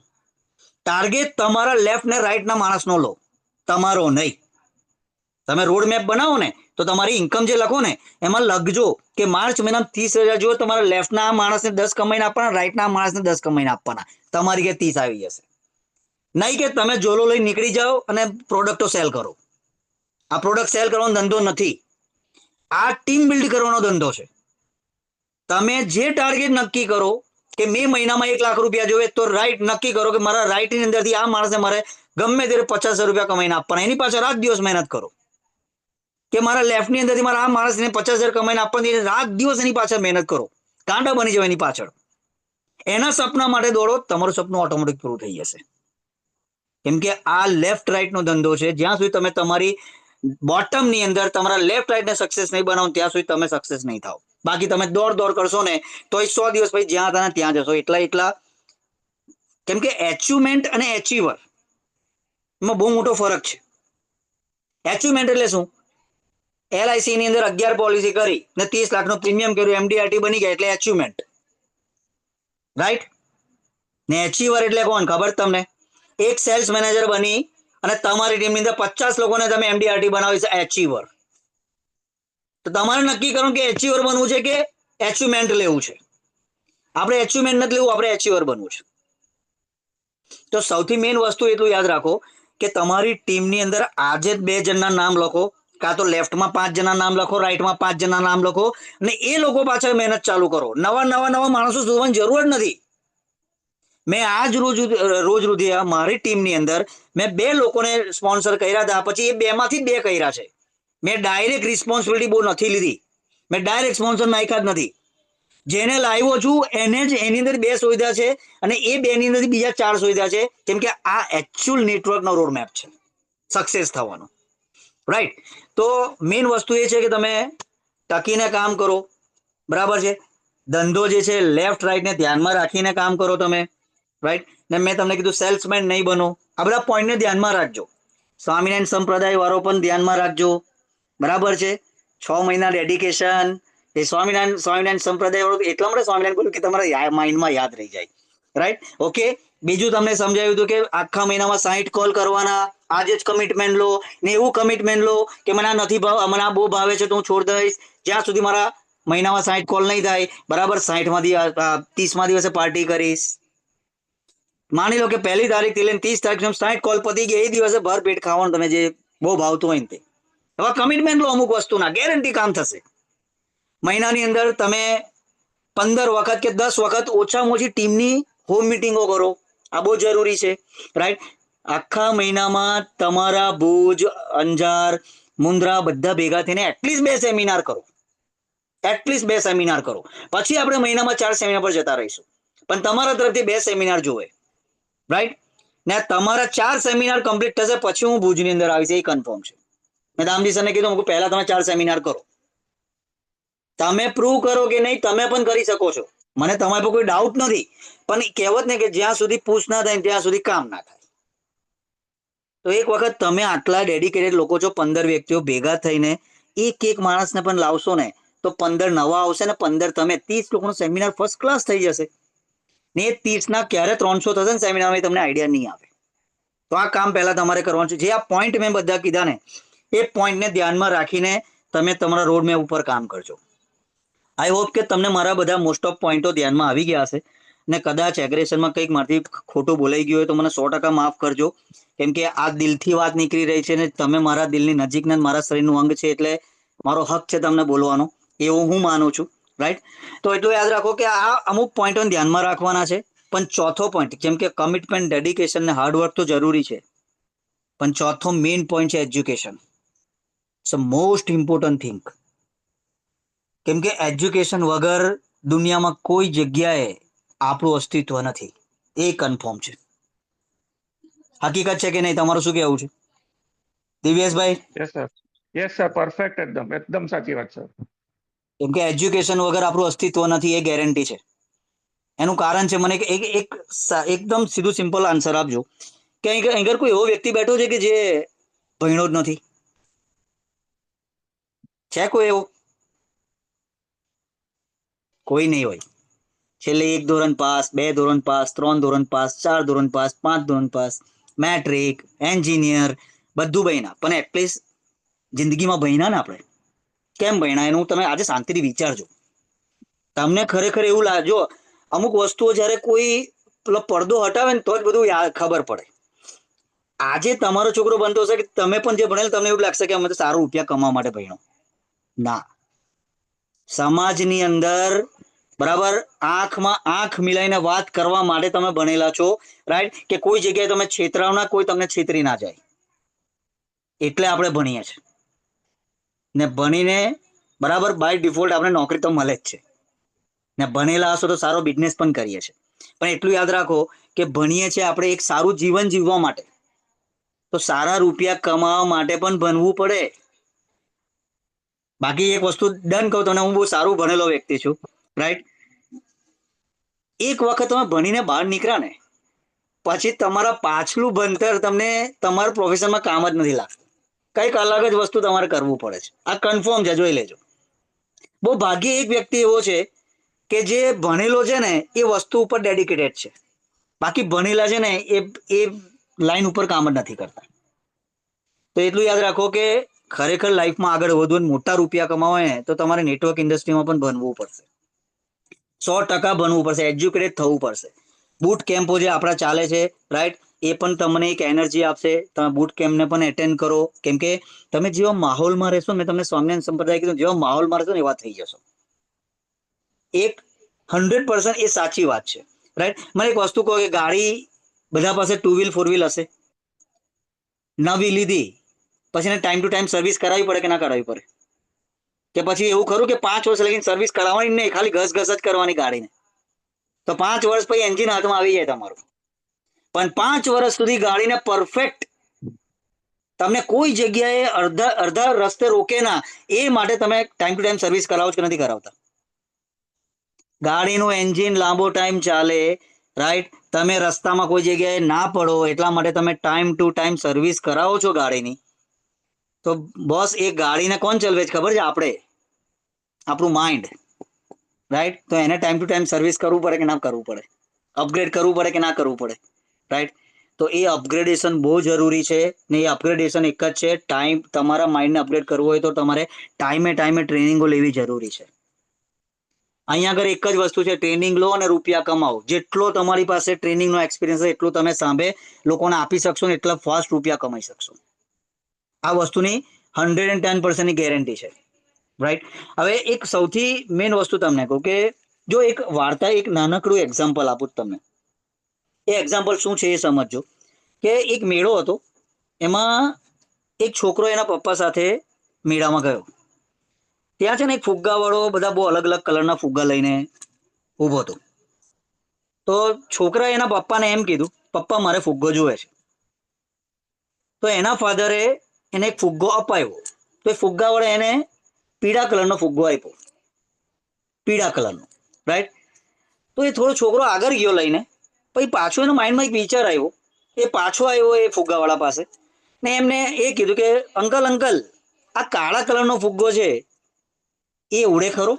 ટાર્ગેટ તમારા લેફ્ટ ને રાઈટના માણસનો લો, તમારો નહીં. તમે રોડ મેપ બનાવો ને તો તમારી ઇન્કમ જે લખો ને એમાં લખજો કે માર્ચ મહિનામાં 30,000 જો તમારા લેફ્ટના માણસને 10 કમાઈને આપવાના, રાઈટના માણસને 10 કમાઈને આપવાના, તમારી કે 30 આવી જશે. નહીં કે તમે જોલો લઈ નીકળી જાઓ અને પ્રોડક્ટો સેલ કરો. આ પ્રોડક્ટ સેલ કરવાનો ધંધો નથી, આ ટીમ બિલ્ડ કરવાનો ધંધો છે. તમે જે ટાર્ગેટ નક્કી કરો કે મે મહિનામાં 1 લાખ રૂપિયા જોવે, તો રાઈટ નક્કી કરો કે મારા રાઈટની અંદરથી આ માણસને મારે ગમે ત્યારે 50,000 રૂપિયા કમાઈને આપવાના. એની પાછળ રાત દિવસ મહેનત કરો. કે મારા લેફ્ટની અંદરથી મારા આ માણસને 50,000 કમાઈને આપવાની, રાત દિવસ એની પાછળ મહેનત કરો, કાંટા બની જાવ એની પાછળ. એના સપના માટે દોડો, તમારું સપનું ઓટોમેટિક પૂરું થઈ જશે. કેમ કે આ લેફ્ટ રાઈટ નો ધંધો છે. જ્યાં સુધી તમે તમારી બોટમ ની અંદર તમારા લેફ્ટ રાઈટ ને સક્સેસ નહીં બનાવો ત્યાં સુધી તમે સક્સેસ નહીં થાવ. બાકી તમે દોડ કરશો ને તો 100 દિવસ પછી જ્યાં હતા ત્યાં જશો. એટલા કેમ કે એચિવમેન્ટ અને એચીવર એમાં બહુ મોટો ફરક છે. એચિવમેન્ટ એટલે શું? LIC ની અંદર 11 પોલિસી કરી ને 30 લાખનો પ્રીમિયમ કર્યું, MDRT બની ગયા એટલે એચિવમેન્ટ, રાઈટ? ને એચીવર એટલે કોણ ખબર તમને? એક સેલ્સ મેનેજર બની અને તમારી ટીમની અંદર 50 લોકોને તમે MDRT બનાવી છે, એચીવર. તો તમારે નક્કી કરવું કે એચીવર બનવું છે કે એચિવમેન્ટ લેવું છે. આપણે એચિવમેન્ટ નથી લેવું, આપણે એચીવર બનવું છે. તો સૌથી મેઇન વસ્તુ એટલું યાદ રાખો કે તમારી ટીમની અંદર આજે 2 જણના નામ લખો, કાં તો લેફ્ટમાં 5 જણના નામ લખો, રાઈટમાં 5 જણના નામ લખો, અને એ લોકો પાછળ મહેનત ચાલુ કરો. નવા માણસો શોધવાની જરૂર જ નથી. મેં આજ રોજ સુધી મારી ટીમની અંદર મેં 2 લોકોને સ્પોન્સર કર્યા હતા, પછી એ 2 માંથી 2 કર્યા છે. મેં ડાયરેક્ટ રિસ્પોન્સિબિલિટી બહુ નથી લીધી, મેં ડાયરેક્ટ સ્પોન્સર નાખ્યા જ નથી. જેને લાવ્યો છું એને જ એની અંદર 2 સુવિધા છે અને એ 2 ની અંદર બીજા 4 સુવિધા છે. કેમ કે આ એકચ્યુઅલ નેટવર્કનો રોડમેપ છે સક્સેસ થવાનો, રાઈટ? તો મેઇન વસ્તુ એ છે કે તમે ટકીને કામ કરો, બરાબર છે? ધંધો જે છે લેફ્ટ રાઈટ ને ધ્યાનમાં રાખીને કામ કરો તમે, રાઈટ? ને મેં તમને કીધું સેલ્સમેન નહીં બનો. આ બધા પોઈન્ટને ધ્યાનમાં રાખજો. સ્વામિનારાયણ સંપ્રદાય વાળો પણ ધ્યાનમાં રાખજો, બરાબર છે? 6 મહિના ડેડિકેશન. એ સ્વામિનારાયણ સંપ્રદાય વાળું એટલા માટે સ્વામિનારાયણ બોલ્યું કે તમારા માઇન્ડમાં યાદ રહી જાય, રાઈટ? ઓકે. બીજું તમને સમજાવ્યું હતું કે આખા મહિનામાં 60 કોલ કરવાના, આજે જ કમિટમેન્ટ લો. ને એવું કમિટમેન્ટ લો કે મને આ નથી મને આ બહુ ભાવે છે તો હું છોડ દઈશ જ્યાં સુધી મારા મહિનામાં 60 કોલ નહીં થાય, બરાબર? 30મા દિવસે પાર્ટી કરીશ. માની લો કે 1 તારીખથી લઈને 30 તારીખ 60 કોલ પતી ગયા, એ દિવસે ભર પેટ ખાવાનું તમે જે બહુ ભાવતું હોય ને તે. હવે કમિટમેન્ટ લો અમુક વસ્તુના, ગેરંટી કામ થશે. મહિનાની અંદર તમે 15 વખત કે 10 વખત ઓછામાં ઓછી ટીમની હોમ મિટિંગો કરો. આ બહુ જરૂરી છે, રાઈટ? આખા મહિનામાં તમારા ભુજ, અંજાર, મુન્દ્રા બધા ભેગા થઈને એટલીસ્ટ 2 સેમિનાર કરો. એટલીસ્ટ 2 સેમિનાર કરો. પછી આપણે મહિનામાં 4 સેમિનાર પર જતા રહીશું, પણ તમારા તરફથી 2 સેમિનાર જોવે, રાઈટ? ને તમારા 4 સેમિનાર કમ્પ્લીટ થશે પછી હું ભુજની અંદર આવીશ, એ કન્ફર્મ છે. મેં દામજી સરને કીધું પહેલા તમે 4 સેમિનાર કરો. તમે પ્રૂવ કરો કે નહીં તમે પણ કરી શકો છો, મને તમારા પર કોઈ ડાઉટ નથી. પણ કહેવત ને કે જ્યાં સુધી પૂછ ના થાય ત્યાં સુધી કામ ના થાય. તો એક વખત તમે આટલા ડેડિકેટેડ લોકો છો, 15 વ્યક્તિઓ ભેગા થઈને એક માણસને પણ લાવશો ને તો 15 નવા આવશે ને 15 તમે 30 લોકોનો સેમિનાર ફર્સ્ટ ક્લાસ થઈ જશે. ને 30 ના ક્યારે 300 થશે ને સેમિનારમાં તમને આઈડિયા નહીં આવે. તો આ કામ પહેલા તમારે કરવાનું છે. જે આ પોઈન્ટ મેં બધા કીધા ને એ પોઈન્ટને ધ્યાનમાં રાખીને તમે તમારા રોડ મેપ ઉપર કામ કરજો. આઈ હોપ કે તમને મારા બધા મોસ્ટ ઓફ પોઈન્ટો ધ્યાનમાં આવી ગયા હશે. ને કદાચ એગ્રેશનમાં કંઈક મારાથી ખોટું બોલાઈ ગયું હોય તો મને 100% માફ કરજો. કેમ કે આ દિલથી વાત નીકળી રહી છે ને તમે મારા દિલની નજીકના મારા શરીરનું અંગ છે, એટલે મારો હક છે તમને બોલવાનો, એવું હું માનું છું, રાઈટ? તો એટલું યાદ રાખો કે આ અમુક પોઈન્ટોને ધ્યાનમાં રાખવાના છે. પણ ચોથો પોઈન્ટ, જેમ કે કમિટમેન્ટ, ડેડિકેશન ને હાર્ડવર્ક તો જરૂરી છે, પણ ચોથો મેઇન પોઈન્ટ છે education. It's a most important thing. કેમ કે એજ્યુકેશન વગર દુનિયામાં કોઈ જગ્યાએ આપણું અસ્તિત્વ નથી, એ કન્ફર્મ છે. હકીકત છે કે નહીં? તમારું શું કહેવું છે દિવ્યેશભાઈ? યસ સર, પરફેક્ટ, એકદમ સાચી વાત સર. કેમ કે એજ્યુકેશન વગર આપણું અસ્તિત્વ નથી, એ ગેરંટી છે. એનું કારણ છે, મને એકદમ સીધું સિમ્પલ આન્સર આપજો કે અહીં કોઈ એવો વ્યક્તિ બેઠો છે કે જે ભણ્યો જ નથી? છે કોઈ એવો? કોઈ નહીં હોય. છેલ્લે 1 ધોરણ પાસ, 2 ધોરણ પાસ, 3 ધોરણ પાસ, 4 ધોરણ પાસ, 5 ધોરણ પાસ, મેટ્રિક, એન્જિનિયર, બધું ભણ્યા, પણ એટલીસ્ટ જિંદગીમાં ભણ્યા ને આપણે કેમ ભણ્યા એનું તમે આજે શાંતિથી વિચારજો. તમને ખરેખર એવું લાગજો અમુક વસ્તુઓ જ્યારે કોઈ પેલો પડદો હટાવે ને તો જ બધું ખબર પડે. આજે તમારો છોકરો બનતો હશે કે તમે પણ જે ભણેલ તમને એવું લાગશે કે અમે તો સારું રૂપિયા કમાવા માટે ભણ્યો. ના, સમાજની અંદર બરાબર આંખમાં આંખ મિલાઈને વાત કરવા માટે તમે ભણેલા છો, રાઈટ? કે કોઈ જગ્યાએ તમે છેતરાવના, કોઈ તમને છેતરી ના જાય, એટલે આપણે ભણીએ છીએ. ને ભણીને બરાબર બાય ડિફોલ્ટ આપણે નોકરી તો મળે જ છે. ને ભણેલા હશો તો સારો બિઝનેસ પણ કરીએ છીએ. પણ એટલું યાદ રાખો કે ભણીએ છીએ આપણે એક સારું જીવન જીવવા માટે, તો સારા રૂપિયા કમાવા માટે પણ ભણવું પડે. બાકી એક વસ્તુ ડન કહું તમને, હું બહુ સારું ભણેલો વ્યક્તિ છું, રાઈટ. એક વખત તમે ભણીને બહાર નીકળ્યા ને પછી તમારા પાછલું ભણતર તમને તમારા પ્રોફેશનમાં કામ જ નથી લાગતું. કંઈક અલગ જ વસ્તુ તમારે કરવું પડે છે. આ કન્ફર્મ છે, જોઈ લેજો. બહુ ભાગ્ય એક વ્યક્તિ એવો છે કે જે ભણેલો છે ને એ વસ્તુ ઉપર ડેડિકેટેડ છે, બાકી ભણેલા છે ને એ લાઈન ઉપર કામ જ નથી કરતા. તો એટલું યાદ રાખો કે ખરેખર લાઈફમાં આગળ વધવું, મોટા રૂપિયા કમાવા હોય ને તો તમારે નેટવર્ક ઇન્ડસ્ટ્રીમાં પણ ભણવું પડશે. 100% ભણવું પડશે, એજ્યુકેટેડ થવું પડશે. બૂટ કેમ્પો જે આપણા ચાલે છે, રાઈટ, એ પણ તમને એક એનર્જી આપશે. તમે બૂટ કેમ્પને પણ એટેન્ડ કરો, કેમ કે તમે જેવા માહોલમાં રહેશો, મેં તમને સ્વામિનારાયણ સંપ્રદાય કીધું, જેવા માહોલમાં રહેશો ને એવા થઈ જશો. એક 100% એ સાચી વાત છે, રાઈટ. મને એક વસ્તુ કહો કે ગાડી બધા પાસે 2 વ્હીલ 4 વ્હીલ હશે, નવી લીધી પછી એને ટાઈમ ટુ ટાઈમ સર્વિસ કરાવવી પડે કે ના કરાવવી પડે? કે પછી એવું ખરું કે 5 વર્ષ લગીને સર્વિસ કરાવવાની નહીં, ખાલી ઘસ જ કરવાની ગાડીને, તો 5 વર્ષ પછી એન્જિન હાથમાં આવી જાય તમારું. પણ 5 વર્ષ સુધી ગાડીને પરફેક્ટ તમને કોઈ જગ્યાએ અડધા રસ્તે રોકે ના, એ માટે તમે ટાઈમ ટુ ટાઈમ સર્વિસ કરાવો છો કે નથી કરાવતા? ગાડીનું એન્જિન લાંબો ટાઈમ ચાલે, રાઈટ. તમે રસ્તામાં કોઈ જગ્યાએ ના પડો એટલા માટે તમે ટાઈમ ટુ ટાઈમ સર્વિસ કરાવો છો ગાડીની. તો બોસ એ ગાડીને કોણ ચલાવે છે ખબર છે? આપણે, આપણું માઇન્ડ, રાઈટ. તો એને ટાઈમ ટુ ટાઈમ સર્વિસ કરવું પડે કે ના કરવું પડે? અપગ્રેડ કરવું પડે કે ના કરવું પડે? રાઈટ. તો એ અપગ્રેડેશન બહુ જરૂરી છે ને. એ અપગ્રેડેશન એક જ છે, ટાઈમ. તમારા માઇન્ડને અપગ્રેડ કરવું હોય તો તમારે ટાઈમે ટ્રેનિંગો લેવી જરૂરી છે. અહીંયા આગળ એક જ વસ્તુ છે, ટ્રેનિંગ લો અને રૂપિયા કમાવો. જેટલો તમારી પાસે ટ્રેનિંગનો એક્સપિરિયન્સ હોય એટલું તમે સાંભે લોકોને આપી શકશો ને એટલા ફાસ્ટ રૂપિયા કમાઈ શકશો. આ વસ્તુની 110%ની ગેરંટી છે, રાઈટ. હવે એક સૌથી મેઇન વસ્તુ તમને કહું કે જો એક વાર્તા, એક નાનકડું એક્ઝામ્પલ આપું તમને. એ એક્ઝામ્પલ શું છે એ સમજજો. કે એક મેળો હતો, એમાં એક છોકરો એના પપ્પા સાથે મેળામાં ગયો. ત્યાં છે ને એક ફુગ્ગાવાળો બધા બહુ અલગ અલગ કલરના ફુગ્ગા લઈને ઊભો હતો. તો છોકરાએ એના પપ્પાને એમ કીધું, પપ્પા મારે ફુગ્ગો જોવે છે. તો એના ફાધરે એને એક ફુગ્ગો અપાવ્યો. તો એ ફુગ્ગાવાળા એને પીળા કલરનો ફુગ્ગો આપ્યો, પીળા કલરનો, રાઈટ. તો એ થોડો છોકરો આગળ ગયો લઈને, પછી પાછો એના માઇન્ડમાં એક વિચાર આવ્યો. એ પાછો આવ્યો એ ફુગ્ગાવાળા પાસે ને એમને એ કીધું કે અંકલ અંકલ, આ કાળા કલરનો ફુગ્ગો છે એ ઉડે ખરો?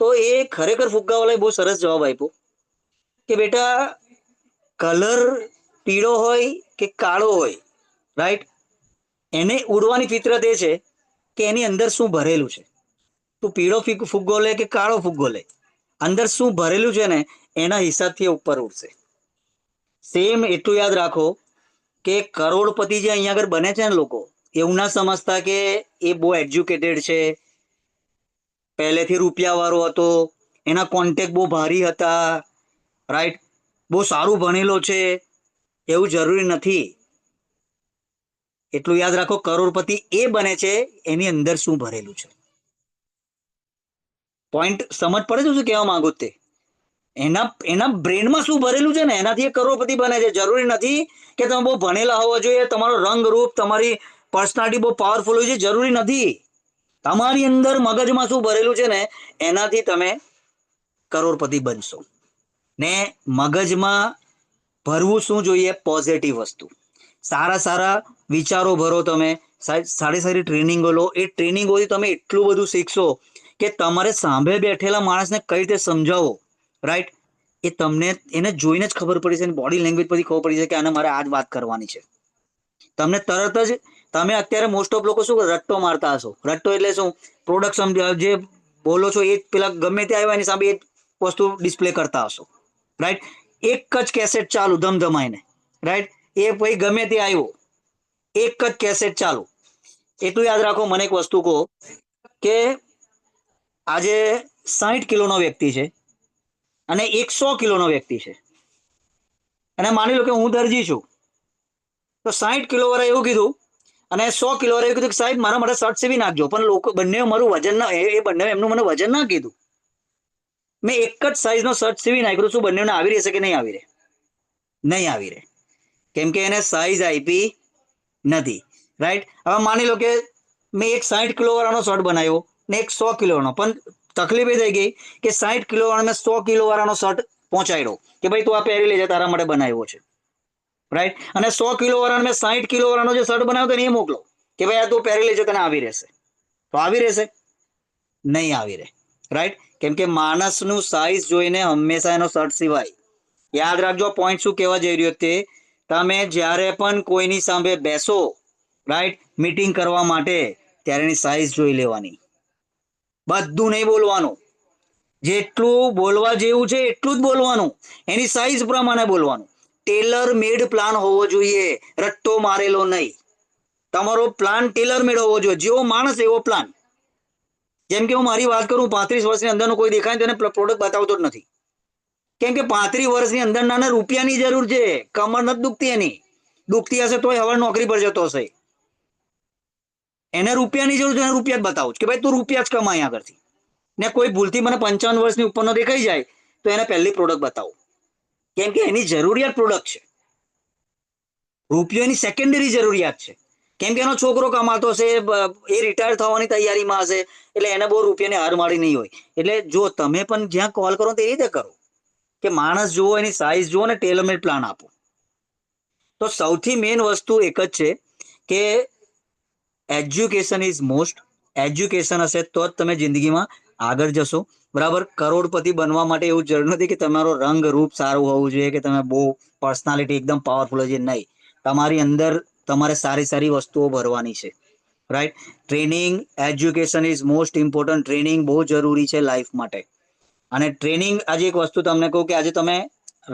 તો એ ખરેખર ફુગ્ગાવાળાએ બહુ સરસ જવાબ આપ્યો કે બેટા, કલર પીળો હોય કે કાળો હોય, રાઈટ, એને ઉડવાની ફિતરત એ છે કે એની અંદર શું ભરેલું છે. તું પીળો ફુગ્ગો લે કે કાળો ફુગ્ગો લે, અંદર શું ભરેલું છે ને એના હિસાબથી ઉપર ઉડશે. સેમ એટલું યાદ રાખો કે કરોડપતિ જે અહીંયા આગળ બને છે ને લોકો, એવું ના સમજતા કે એ બહુ એજ્યુકેટેડ છે, પહેલેથી રૂપિયા વાળો હતો, એના કોન્ટેક્ટ બહુ ભારી હતા, રાઈટ, બહુ સારું ભણેલો છે, એવું જરૂરી નથી. એટલું યાદ રાખો, કરોડપતિ એ બને છે એની અંદર શું ભરેલું છે. પોઈન્ટ સમજ પડે છે શું કહેવા માંગુ તે? એના બ્રેનમાં શું ભરેલું છે ને એનાથી એ કરોડપતિ બને છે. જરૂરી નથી કે તમે બહુ ભણેલા હોવા જોઈએ, તમારો રંગ રૂપ, તમારી પર્સનાલિટી બહુ પાવરફુલ હોય છે, જરૂરી નથી. તમારી અંદર મગજમાં શું ભરેલું છે ને એનાથી તમે કરોડપતિ બનશો. ને મગજમાં ભરવું શું જોઈએ? પોઝિટિવ વસ્તુ, સારા સારા વિચારો ભરો. તમે સારી સારી ટ્રેનિંગો લો. એ ટ્રેનિંગોથી તમે એટલું બધું શીખશો કે તમારે સામે બેઠેલા માણસને કઈ રીતે સમજાવો, રાઈટ, એ તમને એને જોઈને જ ખબર પડી છે, બોડી લેંગ્વેજ પરથી ખબર પડી છે કે આને મારે આ જ વાત કરવાની છે. તમને તરત જ, તમે અત્યારે મોસ્ટ ઓફ લોકો શું રટ્ટો મારતા હશો. રટ્ટો એટલે શું? પ્રોડક્શન જે બોલો છો એ પેલા ગમે તે આવ્યા એની સામે એ વસ્તુ ડિસ્પ્લે કરતા હશો, રાઈટ. એક જ કેસેટ ચાલુ ધમધમાઈને, રાઈટ, એ પછી ગમે તે આવ્યો એક જ કેસેટ ચાલુ. એટલું યાદ રાખો. મને એક વસ્તુ કહો કે આજે 60 કિલોનો વ્યક્તિ છે અને 100 કિલોનો વ્યક્તિ છે, અને માની લો કે હું દરજી છું, તો 60 કિલો વાળા એવું કીધું અને 100 કિલો વાળા એવું કીધું કે સાહેબ મારા માટે શર્ટ સીવી નાખજો. પણ લોકો બંને મારું વજન ના, એ બંને એમનું મને વજન ના કીધું. મેં એક જ સાઈઝનો શર્ટ સીવી નાખ્યો. શું બંનેને આવી રહેશે કે નહીં આવી રહે? નહીં આવી રહે. કેમ કે એને સાઈઝ આપી નથી, રાઈટ? હવે માની લો કે મેં એક 60 કિલો વાળાનો શર્ટ બનાવ્યો ને એક 100 કિલો વાળાનો, પણ તકલીફ એ થઈ ગઈ કે 60 કિલો વાળા મેં 100 કિલો વાળાનો શર્ટ પહોંચાડ્યો કે ભાઈ તું આ પહેરી લેજે, તારા માટે બનાવ્યો છે, રાઈટ? અને 100 કિલો વાળાને મેં 60 કિલો વાળાનો જે શર્ટ બનાવ્યો હતો ને એ મોકલો કે ભાઈ આ તું પહેરી લેજે, તને આવી રહેશે. તો આવી રહેશે? નહીં આવી રહે, રાઈટ? કેમ કે માણસનું સાઈઝ જોઈને હંમેશા એનો શર્ટ સિવાય. યાદ રાખજો, પોઈન્ટ શું કહેવા જઈ રહ્યો તે, તમે જ્યારે પણ કોઈની સામે બેસો, રાઈટ, મીટિંગ કરવા માટે, ત્યારે એની સાઈઝ જોઈ લેવાની. બધું નહીં બોલવાનું, જેટલું બોલવા જેવું છે એટલું જ બોલવાનું, એની સાઈઝ પ્રમાણે બોલવાનું. ટેલર મેડ પ્લાન હોવો જોઈએ, રટ્ટો મારેલો નહીં. તમારો પ્લાન ટેલર મેડ હોવો જોઈએ, જેવો માણસ એવો પ્લાન. જેમ કે હું મારી વાત કરું, 35 વર્ષની અંદરનો કોઈ દેખાય તો એને પ્રોડક્ટ બતાવતો જ નથી. કેમ કે 35 વર્ષની અંદર નાના રૂપિયાની જરૂર છે, કમર નથી દુખતી એની. દુખતી હશે તોય હવે નોકરી પર જતો હશે. એને રૂપિયાની જરૂર છે, એને રૂપિયા જ બતાવું કે ભાઈ તું રૂપિયા જ કમાય આગળથી. ને કોઈ ભૂલથી મને 55 વર્ષની ઉપરનો દેખાઈ જાય તો એને પહેલી પ્રોડક્ટ બતાવું, કેમ કે એની જરૂરિયાત પ્રોડક્ટ છે. રૂપિયો એની સેકન્ડરી જરૂરિયાત છે. કેમ કે એનો છોકરો કમાતો હશે, એ રિટાયર થવાની તૈયારીમાં હશે, એટલે એને બહુ રૂપિયાની હાર મારી નહીં હોય. એટલે જો તમે પણ જ્યાં કોલ કરો તે રીતે કરો કે માણસ જુઓ, એની સાઈઝ જુઓ ને ટેલરમેડ પ્લાન આપો. તો સૌથી મેઇન વસ્તુ એક જ છે કે એજ્યુકેશન ઇઝ મોસ્ટ. એજ્યુકેશન હશે તો જ તમે જિંદગીમાં આગળ જશો, બરાબર? કરોડપતિ બનવા માટે એવું જરૂર નથી કે તમારો રંગ રૂપ સારું હોવું જોઈએ, કે તમે બહુ પર્સનાલિટી એકદમ પાવરફુલ હોય છે. નહીં, તમારી અંદર તમારે સારી સારી વસ્તુઓ ભરવાની છે, right? Training, education is most important. Training બહુ જરૂરી છે લાઈફ માટે. અને ટ્રેનિંગ, આજે એક વસ્તુ તમને કહું કે આજે તમે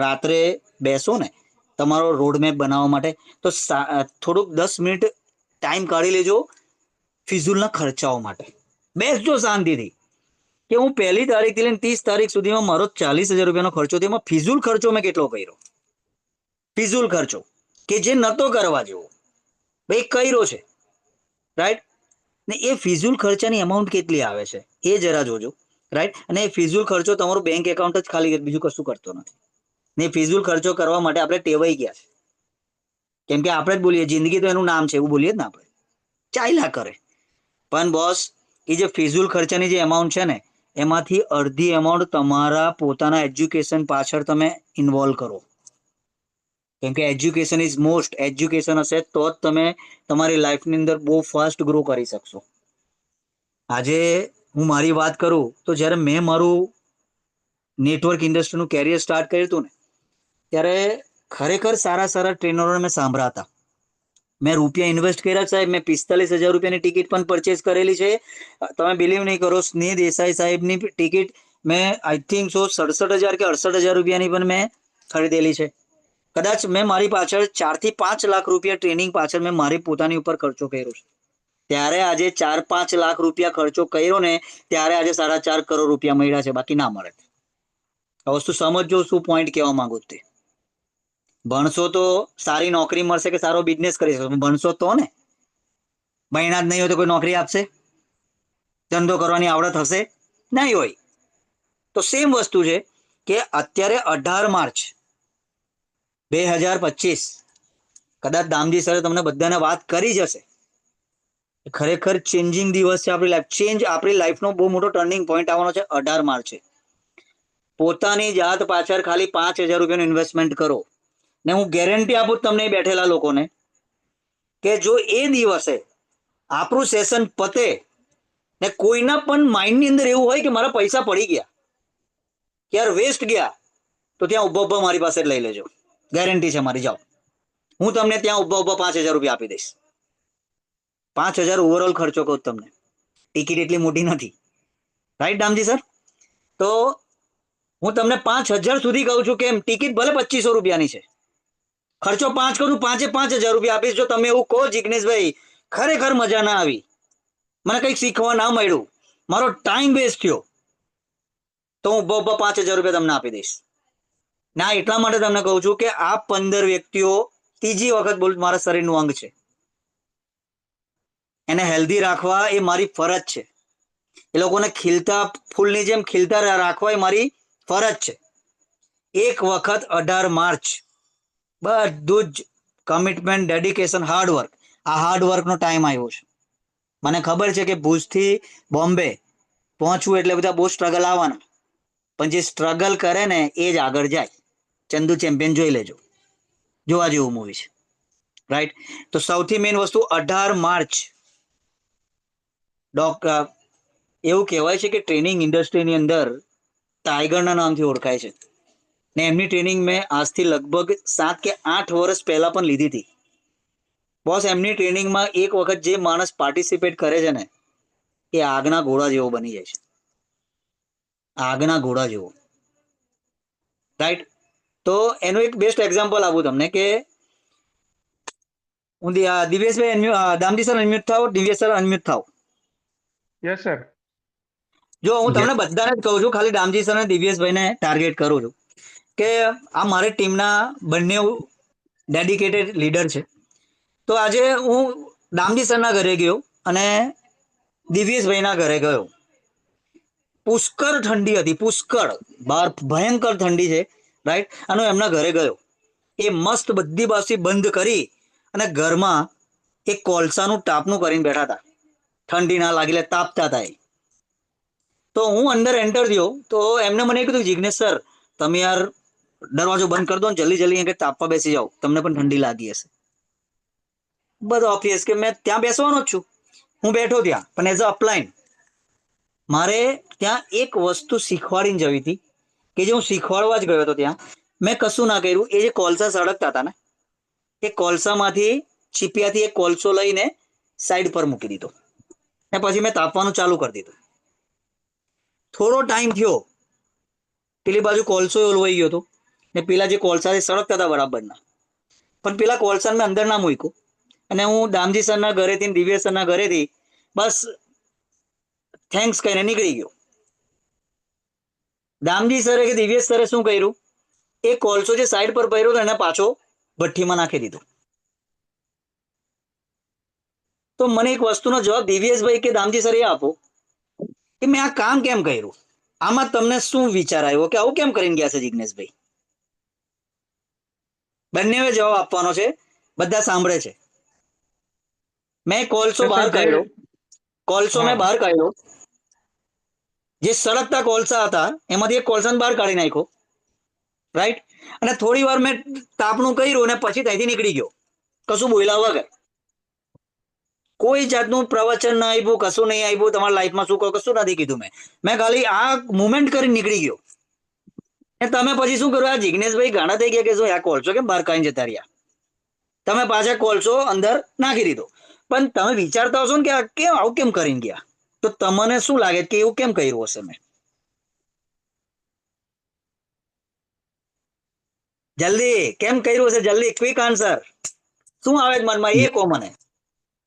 રાત્રે બેસો ને તમારો રોડમેપ બનાવવા માટે, તો થોડુંક 10 મિનિટ ટાઈમ કાઢી લેજો ફિઝુલના ખર્ચાઓ માટે. બેસજો શાંતિથી કે હું 1લી તારીખથી લઈને 30 તારીખ સુધીમાં મારો 40,000 રૂપિયાનો ખર્ચો, તેમાં ફિઝુલ ખર્ચો મેં કેટલો કર્યો, ફિઝુલ ખર્ચો કે જે નતો કરવા જેવો, ભાઈ કર્યો છે, રાઈટ? ને એ ફિઝુલ ખર્ચાની અમાઉન્ટ કેટલી આવે છે એ જરા જોજો, રાઈટ? અને એ ફિઝુલ ખર્ચો તમારું બેંક એકાઉન્ટ જ ખાલી, બીજું કશું કરતો નથી. ને ફિઝુલ ખર્ચો કરવા માટે આપણે ટેવાઈ ગયા છે. કેમ કે આપણે જ બોલીએ જિંદગી તો એનું નામ છે, એવું બોલીએ જ ને આપણે, ચાલ્યા કરે. પણ બોસ, એ જે ફિઝુલ ખર્ચાની જે અમાઉન્ટ છે ને, એમાંથી અડધી અમાઉન્ટ તમારા પોતાના એજ્યુકેશન પાછળ તમે ઇન્વોલ્વ કરો. કેમ કે એજ્યુકેશન ઇઝ મોસ્ટ. એજ્યુકેશન હશે તો જ તમે તમારી લાઈફની અંદર બહુ ફાસ્ટ ગ્રો કરી શકશો. આજે હું મારી વાત કરું તો જ્યારે મેં મારું નેટવર્ક ઇન્ડસ્ટ્રીનું કેરિયર સ્ટાર્ટ કર્યું હતું ને, ત્યારે ખરેખર સારા સારા ટ્રેનરોને મેં સાંભળ્યા હતા. મેં રૂપિયા ઇન્વેસ્ટ કર્યા સાહેબ. મેં 45,000 રૂપિયાની ટિકિટ પણ પરચેસ કરેલી છે. તમે બિલીવ નહીં કરો, સ્નેહ દેસાઈ સાહેબની ટિકિટ મેં આઈ થિંક 67,000 કે 68,000 રૂપિયાની પણ મેં ખરીદેલી છે. કદાચ મેં મારી પાછળ 4 થી 5 લાખ રૂપિયા ટ્રેનિંગ પાછળ મેં મારી પોતાની ઉપર ખર્ચો કર્યો છે. ત્યારે આજે 4-5 લાખ રૂપિયા ખર્ચો કર્યો ને, ત્યારે આજે 4.5 કરોડ રૂપિયા મળ્યા છે, બાકી ના મળે. આ વસ્તુ સમજો શું પોઈન્ટ કહેવા માંગુ તે. ભણશો તો સારી નોકરી મળશે કે સારો બિઝનેસ કરી શકશો, ભણશો તો ને. ભણ્યા જ નહીં હોય તો કોઈ નોકરી આપશે? ધંધો કરવાની આવડત હશે? નહીં હોય. તો સેમ વસ્તુ છે કે અત્યારે 18 માર્ચ 2025, કદાચ દામજી સરે તમને બધાને વાત કરી જ હશે, ખરેખર ચેન્જિંગ દિવસ છે આપણી લાઈફ. ચેન્જ, આપણી લાઈફનો બહુ મોટો ટર્નિંગ પોઈન્ટ આવવાનો છે 18 માર્ચે. પોતાની જાત પાછળ ખાલી 5,000 રૂપિયાનું ઇન્વેસ્ટમેન્ટ કરો, ને હું ગેરંટી આપું તમને બેઠેલા લોકોને કે જો એ દિવસે આપણું સેશન પતે ને કોઈના પણ માઇન્ડની અંદર એવું હોય કે મારા પૈસા પડી ગયા, યાર વેસ્ટ ગયા, તો ત્યાં ઉભા મારી પાસે જ લઈ લેજો. ગેરંટી છે મારી. જાઓ, હું તમને ત્યાં ઉભા 5,000 રૂપિયા આપી દઈશ. 5,000 ઓવરઓલ ખર્ચો કહું તમને, ટિકિટ એટલી મોટી નથી, રાઈટ દામજી સર? તો હું તમને 5,000 સુધી કહું છું. કેમ? ટિકિટ ભલે 2,500 રૂપિયાની છે, ખર્ચો 5 કરું, 5,000 રૂપિયા આપીશ. જો તમે એવું કહો જિગ્નેશભાઈ ખરેખર મજા ના આવી, મને કંઈક શીખવા ના મળ્યું, મારો ટાઈમ વેસ્ટ થયો, તો હું ઉભા 5,000 રૂપિયા તમને આપી દઈશ. ના, એટલા માટે તમને કહું છું કે આ 15 વ્યક્તિઓ, ત્રીજી વખત બોલું, મારા શરીરનું અંગ છે. એને હેલ્ધી રાખવા એ મારી ફરજ છે. એ લોકોને ખીલતા ફૂલની જેમ ખીલતા રાખવા એ મારી ફરજ છે. એક વખત 18 માર્ચ બધું જ કમિટમેન્ટ, ડેડિકેશન, હાર્ડવર્ક. આ હાર્ડવર્કનો ટાઈમ આવ્યો છે. મને ખબર છે કે ભુજથી બોમ્બે પહોંચવું એટલે બધા બહુ સ્ટ્રગલ આવવાના, પણ જે સ્ટ્રગલ કરે ને એ જ આગળ જાય. ચંદુ ચેમ્પિયન જોઈ લેજો, જોવા જેવું મૂવી છે, રાઈટ? તો સૌથી મેઇન વસ્તુ 18 માર્ચ એવું કહેવાય છે કે ટ્રેનિંગ ઇન્ડસ્ટ્રીની અંદર ટાઈગરના નામથી ઓળખાય છે. ને એમની ટ્રેનિંગ મેં આજથી લગભગ 7 કે 8 વર્ષ પહેલા પણ લીધી હતી. બોસ, એમની ટ્રેનિંગમાં એક વખત જે માણસ પાર્ટિસિપેટ કરે છે ને, એ આગના ઘોડા જેવો બની જાય છે. આગના ઘોડા જેવો, રાઈટ? તો એનું એક બેસ્ટ એક્ઝામ્પલ આપું તમને કે હું દિવ્યેશભાઈ દામજી સર અનમ્યુટ થાવ, દિવ્યેશ સર અનમ્યુટ થાવ. Yes sir. જો હું તમને બધાને જ કહું છું, ખાલી દામજી સર અને દિવ્યેશભાઈને ટાર્ગેટ કરું છું કે આ મારી ટીમના બંને ડેડિકેટેડ લીડર છે. તો આજે હું દામજી સરના ઘરે ગયો અને દિવ્યેશભાઈના ઘરે ગયો. પુષ્કળ ઠંડી હતી, પુષ્કળ, બહાર ભયંકર ઠંડી છે, રાઈટ? અને હું એમના ઘરે ગયો. એ મસ્ત બધી બાજુથી બંધ કરી અને ઘરમાં એક કોલસાનું ટાપનું કરીને બેઠા હતા. ઠંડી ના લાગી, તાપતા હતા એ. તો હું અંદર એન્ટર થયો તો એમને મને કીધું, જિગ્નેશ સર તમે યાર દરવાજો બંધ કરી દો ને જલ્દી જલ્દી અહીંયા તાપવા બેસી જાઓ, તમને પણ ઠંડી લાગી હશે. બધું ઓબ્વિયસ કે મેં ત્યાં બેસવાનો જ છું. હું બેઠો ત્યાં, પણ એઝ અ અપલાઇન મારે ત્યાં એક વસ્તુ શીખવાડીને જવી હતી કે જે હું શીખવાડવા જ ગયો હતો. ત્યાં મેં કશું ના કર્યું. એ જે કોલસા સળગતા હતા ને, એ કોલસામાંથી ચીપિયાથી એક કોલસો લઈને સાઈડ પર મૂકી દીધો ને પછી મેં તાપવાનું ચાલુ કરી દીધું. થોડો ટાઈમ થયો, પેલી બાજુ કોલસો ઓલવાઈ ગયો હતો ને પેલા જે કોલસાથી સળગતા હતા બરાબરના, પણ પેલા કોલસાને મેં અંદર ના મૂક્યો અને હું દામજી સરના ઘરેથી, દિવ્યેશ સરના ઘરેથી બસ થેન્ક્સ કહીને નીકળી ગયો. દામજી સરે કે દિવ્યેશ સરે શું કર્યું, એ કોલસો જે સાઈડ પર પડ્યો હતો એને પાછો ભઠ્ઠીમાં નાખી દીધો. તો મને એક વસ્તુનો જવાબ દિવ્યેશભાઈ કે દામજી સર એ આપો કે મેં આ કામ કેમ કર્યું. આમાં તમને શું વિચાર આવ્યો કે આવું કેમ કરીને ગયા છે જિગ્નેશભાઈ? બંને જવાબ આપવાનો છે, બધા સાંભળે છે. મેં કોલસો બહાર કાઢ્યો, કોલસો મેં બહાર કાઢ્યો. જે સળગતા કોલસા હતા એમાંથી એક કોલસાને બહાર કાઢી નાખ્યો, રાઈટ? અને થોડી વાર મેં તાપણું કર્યું અને પછી ત્યાંથી નીકળી ગયો, કશું બોલ્યા વગર. કોઈ જાતનું પ્રવચન ના આપ્યું, કશું નહીં આપ્યું, તમારા લાઈફમાં શું કહો કશું નથી કીધું. મેં ખાલી આ મુવમેન્ટ કરીને નીકળી ગયો. અને તમે પછી શું કર્યું? આ જિગ્નેશભાઈ ગાણા થઈ ગયા કે શું આ કોલસો કેમ બહાર કાઢીને જતા રહ્યા? તમે પાછા કોલસો અંદર નાખી દીધો. પણ તમે વિચારતા હશો ને કે આ કેમ આવું કેમ કરીને ગયા? તો તમને શું લાગે કે એવું કેમ કર્યું હશે? મેં જલ્દી કેમ કર્યું હશે? જલ્દી ક્વિક આન્સર. શું આવે મનમાં એ કહો મને.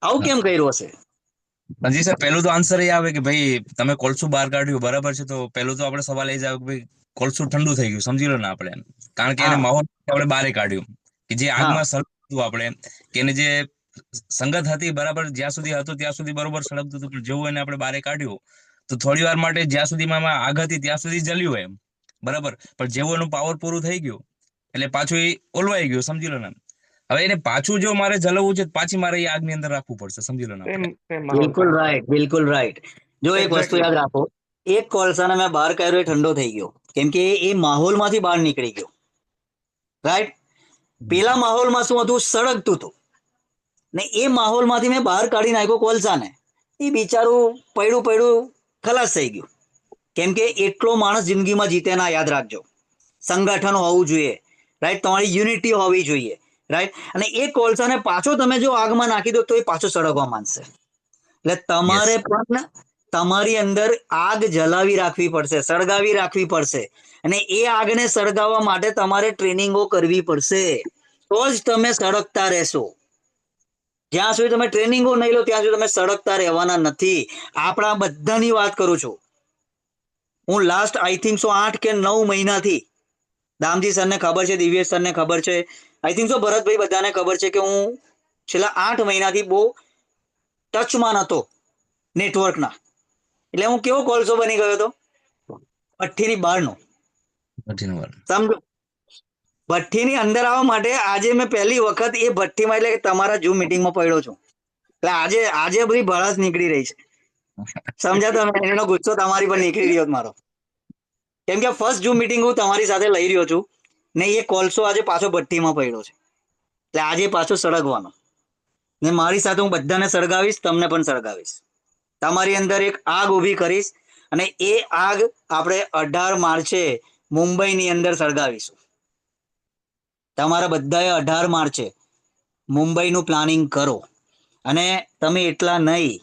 આવું કેમ કર્યું હશે? જી સર, પહેલું તો આન્સર એ આવે કે ભાઈ તમે કોલસું બહાર કાઢ્યું બરાબર છે, તો પહેલું તો આપણે સવાલ એ જ આવે કે ભાઈ કોલસું ઠંડુ થઈ ગયું, સમજી લો ને આપણે. કારણ કે એને માહોલ આપણે બહાર કાઢ્યું કે જે આગમાં સળગતું આપણે કે એને જે સંગત હતી બરાબર, જ્યાં સુધી હતું ત્યાં સુધી બરોબર સળગતું હતું, પણ જેવું એને આપણે બહાર કાઢ્યું તો થોડી વાર માટે જ્યાં સુધીમાં આગ હતી ત્યાં સુધી જલ્યું એમ, બરાબર. પણ જેવું એનું પાવર પૂરું થઈ ગયું એટલે પાછું એ ઓલવાઈ ગયું, સમજી લો ને. હવે એને પાછું જો મારે જલવવું છે પાછી મારે એ આગની અંદર રાખવું પડશે, સમજી લો ને આપણે. બિલકુલ રાઈટ, બિલકુલ રાઈટ. જો એક વસ્તુ યાદ રાખો, એક કોલસાને મેં બહાર કાઢ્યો, એ ઠંડો થઈ ગયો કેમ કે એ માહોલમાંથી બહાર નીકળી ગયો, રાઈટ? પેલા માહોલમાં શું હતું? સળગતું હતું ને એ માહોલમાંથી મેં બહાર કાઢી નાખ્યો કોલસાને. એ બિચારું પડ્યું ખલાસ થઈ ગયું. કેમ કે એટલો માણસ જિંદગીમાં જીતે ના, યાદ રાખજો. સંગઠન હોવું જોઈએ, રાઈટ? તમારી યુનિટી હોવી જોઈએ, રાઈટ? અને એ કોલસાને પાછો તમે જો આગમાં નાખી દો તો એ પાછો સળગવા માંડશે. એટલે તમારે પણ તમારી અંદર આગ જલાવી રાખવી પડશે, સળગાવી રાખવી પડશે. અને એ આગને સળગાવવા માટે તમારે ટ્રેનિંગો કરવી પડશે, તો જ તમે સળગતા રહેશો. જ્યાં સુધી તમે ટ્રેનિંગો નહીં લો ત્યાં સુધી તમે સળગતા રહેવાના નથી. આપણા બધાની વાત કરું છું. હું લાસ્ટ આઈ થિંક 8 કે 9 મહિનાથી, દામજી સરને ખબર છે, દિવ્યેશ સરને ખબર છે, આઈ થિંક ભરતભાઈ બધાને ખબર છે કે હું છેલ્લા 8 મહિનાથી બહુ ટચમાં નતો નેટવર્કના. એટલે હું કેવો કોલસો બની ગયો હતો? ભઠ્ઠીની બહારનો, સમજો. ભઠ્ઠીની અંદર આવવા માટે આજે મેં પહેલી વખત એ ભઠ્ઠીમાં એટલે કે તમારા ઝૂમ મિટિંગમાં પડ્યો છું. એટલે આજે બધી ભડાસ નીકળી રહી છે. સમજ્યા તમે? એનો ગુસ્સો તમારી પર નીકળી રહ્યો છે મારો. કેમ કે ફર્સ્ટ ઝૂમ મિટિંગ હું તમારી સાથે લઈ રહ્યો છું ને એ કોલસો આજે પાછો ભઠ્ઠીમાં પડ્યો છે. એટલે આજે પાછો સળગવાનો ને મારી સાથે હું બધાને સળગાવીશ, તમને પણ સળગાવીશ. તમારી અંદર એક આગ ઊભી કરીશ અને એ આગ આપણે 18 માર્ચે મુંબઈની અંદર સળગાવીશું. તમારા બધાએ 18 માર્ચે મુંબઈનું પ્લાનિંગ કરો. અને તમે એટલા નહીં,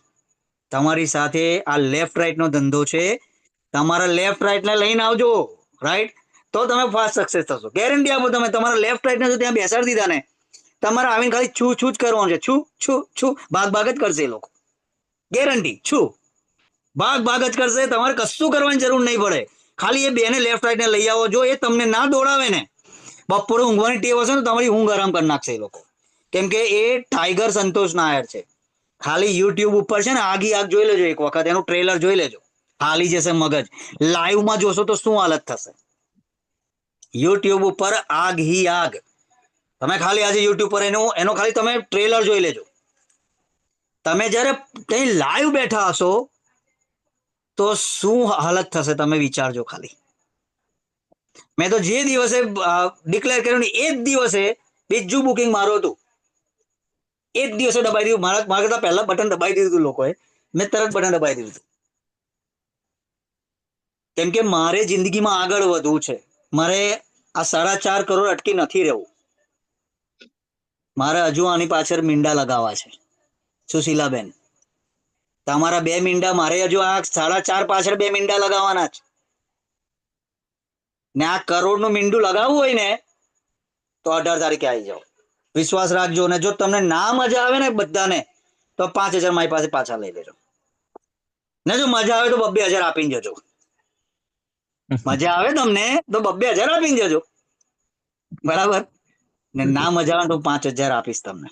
તમારી સાથે આ લેફ્ટ રાઈટ નો ધંધો છે. તમારા લેફ્ટ રાઈટ ને લઈને આવજો, રાઈટ? તો તમે ફાસ્ટ સક્સેસ થશો. ગેરંટી આપો. તમે તમારા લેફ્ટ રાઈટ ને જો ત્યાં બેસાડી દીધા ને, તમારે આવીને ખાલી છું છું જ કરવાનું છે. છું છું છું, ભાગ ભાગ જ કરશે એ લોકો. ગેરંટી. છું ભાગ ભાગ જ કરશે. તમારે કશું કરવાની જરૂર નહીં પડે. ખાલી એ બેને લેફ્ટ રાઈટ ને લઈ આવો. જો એ તમને ના દોડાવે ને, બપોરે ઊંઘવાની ટેવ હશે ને, તમારી ઊંઘ આરામ કરી નાખશે એ લોકો. કેમ કે એ ટાઈગર સંતોષ નાયર છે. ખાલી યુટ્યુબ ઉપર છે ને, આગી આગ જોઈ લેજો એક વખત, એનું ટ્રેલર જોઈ લેજો. હાલી જશે મગજ. લાઈવમાં જોશો તો શું હાલત થશે. યુટ્યુબ ઉપર આગ હી આગ. તમે ખાલી આજે યુટ્યુબ પર એનો ખાલી તમે ટ્રેલર જોઈ લેજો. તમે જ્યારે કઈ લાઈવ બેઠા હશો તો શું હાલત થશે તમે વિચારજો ખાલી. મેં તો જે દિવસે ડિક્લેર કર્યું ને એ જ દિવસે બીજું બુકિંગ મારું હતું. એ જ દિવસે દબાઈ દીધું. મારા કરતા પહેલા બટન દબાઈ દીધું હતું લોકોએ. મેં તરત બટન દબાઈ દીધું હતું. કેમ કે મારે જિંદગીમાં આગળ વધવું છે. મારે આ 4.5 કરોડ અટકી નથી રહેવું. મારે હજુ આની પાછળ મીંડા લગાવવા છે. સુશીલાબેન, તમારા 2 મીંડા મારે હજુ આ 4.5 પાછળ 2 મીંડા લગાવવાના છે. ને આ કરોડનું મીંડું લગાવવું હોય ને તો 18 તારીખે આવી જાઓ. વિશ્વાસ રાખજો. ને જો તમને ના મજા આવે ને બધાને, તો 5,000 મારી પાસે પાછા લઈ લેજો. ને જો મજા આવે તો 2,000 આપીને જજો. મજા આવે તમને તો 2,000 આપીને જજો, બરાબર? ને ના મજા આવે તો 5,000 આપીશ તમને.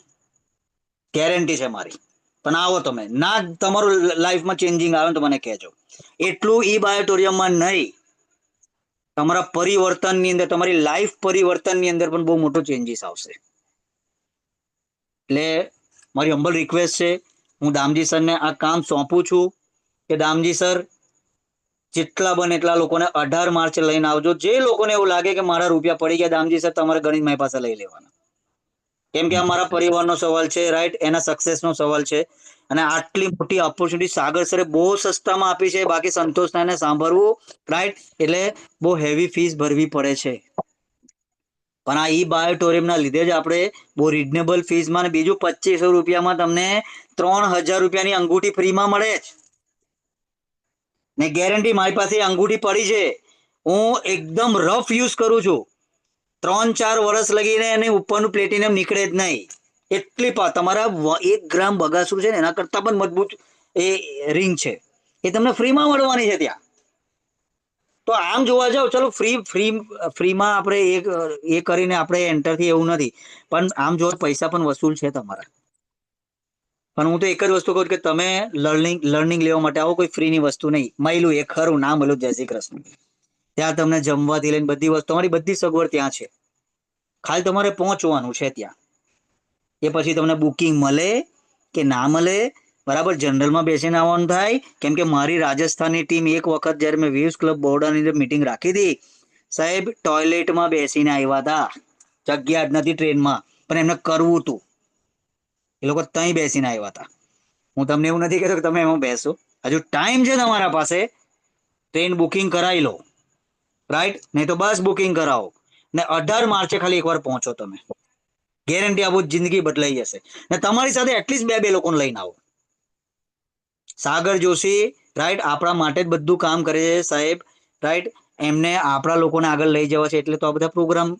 ગેરંટી છે મારી. પણ આવો તમે. ના તમારું લાઈફમાં ચેન્જિંગ આવે તો મને કહેજો. એટલું ઈ બાયોટોરિયમમાં નહીં, તમારા પરિવર્તનની અંદર, તમારી લાઈફ પરિવર્તનની અંદર પણ બહુ મોટો ચેન્જીસ આવશે. એટલે મારી હમ્બલ રિક્વેસ્ટ છે, હું દામજી સરને આ કામ સોંપું છું કે દામજી સર જેટલા બને એટલા લોકોને 18 માર્ચે લઈને આવજો. જે લોકોને એવું લાગે કે મારા રૂપિયા પડી ગયા, દામજી સર તમારે ગણિત મારી પાસે લઈ લેવાના. કેમ કે આ મારા પરિવારનો સવાલ છે, રાઈટ? એના સક્સેસનો સવાલ છે. અને આટલી મોટી ઓપોર્ચ્યુનિટી સાગર સરે બહુ સસ્તામાં આપી છે. બાકી સંતોષ નાયરને સાંભળવું, રાઈટ, એટલે બહુ હેવી ફીસ ભરવી પડે છે. પણ આ ઈ બાયોટોરિયમના લીધે જ આપણે બહુ રિઝનેબલ ફીસમાં, ને બીજું 2,500 રૂપિયામાં તમને 3,000 રૂપિયાની અંગૂઠી ફ્રીમાં મળે છે. ને ગેરંટી મારી પાસે અંગૂઠી પડી છે. હું એકદમ રફ યુઝ કરું છું. 3-4 વર્ષ લગીને એની ઉપરનું પ્લેટિનમ નીકળે જ નહીં. એટલી તમારા 1 ગ્રામ બગાસું છે ને એના કરતા પણ મજબૂત એ રિંગ છે. એ તમને ફ્રીમાં મળવાની છે ત્યાં. તો આમ જોવા જાવ, ચલો ફ્રીમાં આપણે એ કરીને આપણે એન્ટર થી એવું નથી, પણ આમ જો પૈસા પણ વસૂલ છે તમારા. પણ હું તો એક જ વસ્તુ કહું કે તમે લર્નિંગ લેવા માટે આવો. કોઈ ફ્રીની વસ્તુ નહીં. મળ્યું એ ખરું, ના મળ્યું જય શ્રી કૃષ્ણ. ત્યાં તમને જમવાથી લઈને બધી વસ્તુ, તમારી બધી સગવડ ત્યાં છે. ખાલી તમારે પહોંચવાનું છે ત્યાં. એ પછી તમને બુકિંગ મળે કે ના મળે, બરાબર, જનરલમાં બેસીને આવવાનું થાય. કેમ કે મારી રાજસ્થાનની ટીમ એક વખત જ્યારે મેં વેવ્સ ક્લબ બોર્ડરની અંદર મિટિંગ રાખી હતી, સાહેબ ટોયલેટમાં બેસીને આવ્યા હતા. જગ્યા જ નથી ટ્રેનમાં, પણ એમને કરવું હતું. એ લોકો ત્યાં બેસીને આવ્યા હતા. હું તમને એવું નથી કહેતો કે તમે એમાં બેસો. હજુ ટાઈમ છે તમારા પાસે. ટ્રેન બુકિંગ કરાવી લો, રાઈટ? નહીં તો બસ બુકિંગ કરાવો. ને 18 માર્ચે ખાલી એકવાર પહોંચો તમે. ગેરંટી આપું, જિંદગી બદલાઈ જશે. ને તમારી સાથે એટલીસ્ટ 2 લોકોને લઈને આવો. સાગર જોશી, રાઈટ, આપણા માટે જ બધું કામ કરે છે સાહેબ, રાઈટ? એમને આપણા લોકોને આગળ લઈ જવા છે એટલે તો આ બધા પ્રોગ્રામ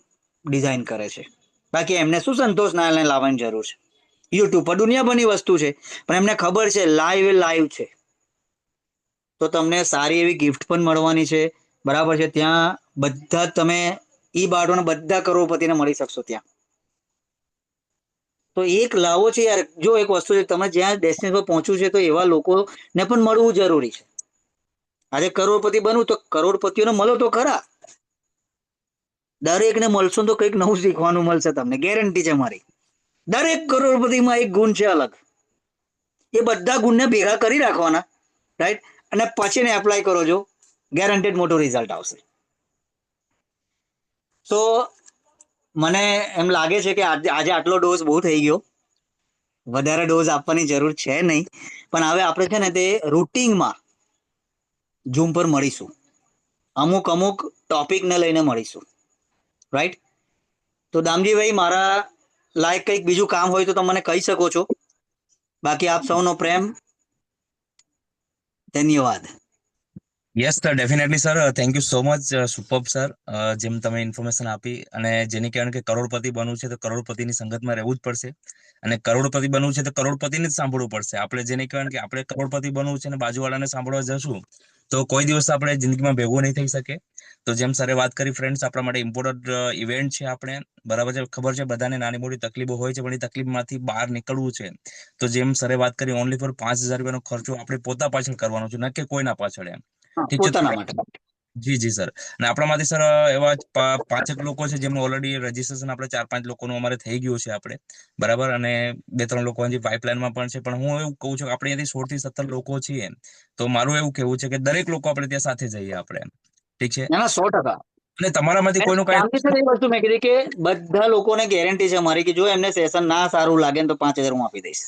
ડિઝાઇન કરે છે. બાકી એમને શું સંતોષ નાયરને લાવવાની જરૂર છે? યુટ્યુબ પર દુનિયાભરની વસ્તુ છે, પણ એમને ખબર છે લાઈવ છે. તો તમને સારી એવી ગિફ્ટ પણ મળવાની છે, બરાબર છે? ત્યાં બધા તમે ઈ બાળકોને બધા કરોડપતિને મળી શકશો ત્યાં. તો એક લાવો છે યાર. જો એક વસ્તુ છે, તમે જ્યાં ડેસ્ટિનેશન પર પહોંચવું છે તો એવા લોકોને પણ મળવું જરૂરી છે. આજે કરોડપતિ બનવું તો કરોડપતિઓને મળો તો ખરા. દરેકને મળશો ને તો કંઈક નવું શીખવાનું મળશે તમને, ગેરંટી છે મારી. દરેક કરોડપતિમાં એક ગુણ છે અલગ, એ બધા ગુણને ભેગા કરી રાખવાના, રાઈટ, અને પછી ને એપ્લાય કરો છો, ગેરંટેડ મોટું રિઝલ્ટ આવશે. તો મને એમ લાગે છે કે આજે આટલો ડોઝ બહુ થઈ ગયો, વધારે ડોઝ આપવાની જરૂર છે નહીં, પણ હવે આપણે છે ને તે રૂટિનમાં ઝૂમ પર મળીશું, અમુક ટોપિકને લઈને મળીશું, રાઈટ. તો દામજીભાઈ, મારા લાયક કંઈક બીજું કામ હોય તો તમે મને કહી શકો છો. બાકી આપ સૌનો પ્રેમ, ધન્યવાદ. Yes sir, definitely sir, thank you so much superb sir, જેમ તમે ઇન્ફોર્મેશન આપી. અને જેની કહેવાનું કે કરોડપતિ બનવું છે તો કરોડપતિની સંગતમાં રહેવું જ પડશે, અને કરોડપતિ બનવું છે તો કરોડપતિને જ સાંભળવું પડશે. આપણે જેને કહેવાનું કે આપણે કરોડપતિ બનવું છે અને બાજુવાળાને સાંભળવા જશું તો કોઈ દિવસ આપણે જિંદગીમાં ભેગું નહીં થઈ શકે. તો જેમ સરે વાત કરી ફ્રેન્ડ્સ, આપણા માટે ઇમ્પોર્ટન્ટ ઇવેન્ટ છે. આપણે બરાબર છે, ખબર છે બધાને નાની મોટી તકલીફો હોય છે, પણ એ તકલીફમાંથી બહાર નીકળવું છે. તો જેમ સરે વાત કરી, ઓનલી ફોર 5,000 રૂપિયાનો ખર્ચો આપણે પોતા પાછળ કરવાનો છે, ન કે કોઈના પાછળ. એમ ઠીક છે. પોતાના માટે. જી સર. અને આપણામાંથી સર એવા પાંચેક લોકો છે જેમનું ઓલરેડી રજીસ્ટ્રેશન આપણે 4-5 લોકોનું અમારે થઈ ગયું છે આપણે, બરાબર. અને 2-3 લોકો હજી પાઇપલાઇનમાં પણ છે. પણ હું એવું કહું છું કે આપણે અહીંયાથી 16 થી 17 લોકો છીએ, તો મારું એવું કેવું છે કે દરેક લોકો આપણે ત્યાં સાથે જઈએ આપણે, ઠીક છે. ના 100%. અને તમારામાંથી કોઈનું ગામની સર કાંઈ એ વસ્તુ મેં કીધી કે બધા લોકોને ગેરંટી છે મારી કે જો એમને સેશન ના સારું લાગે ને તો 5,000 હું આપી દઈશ,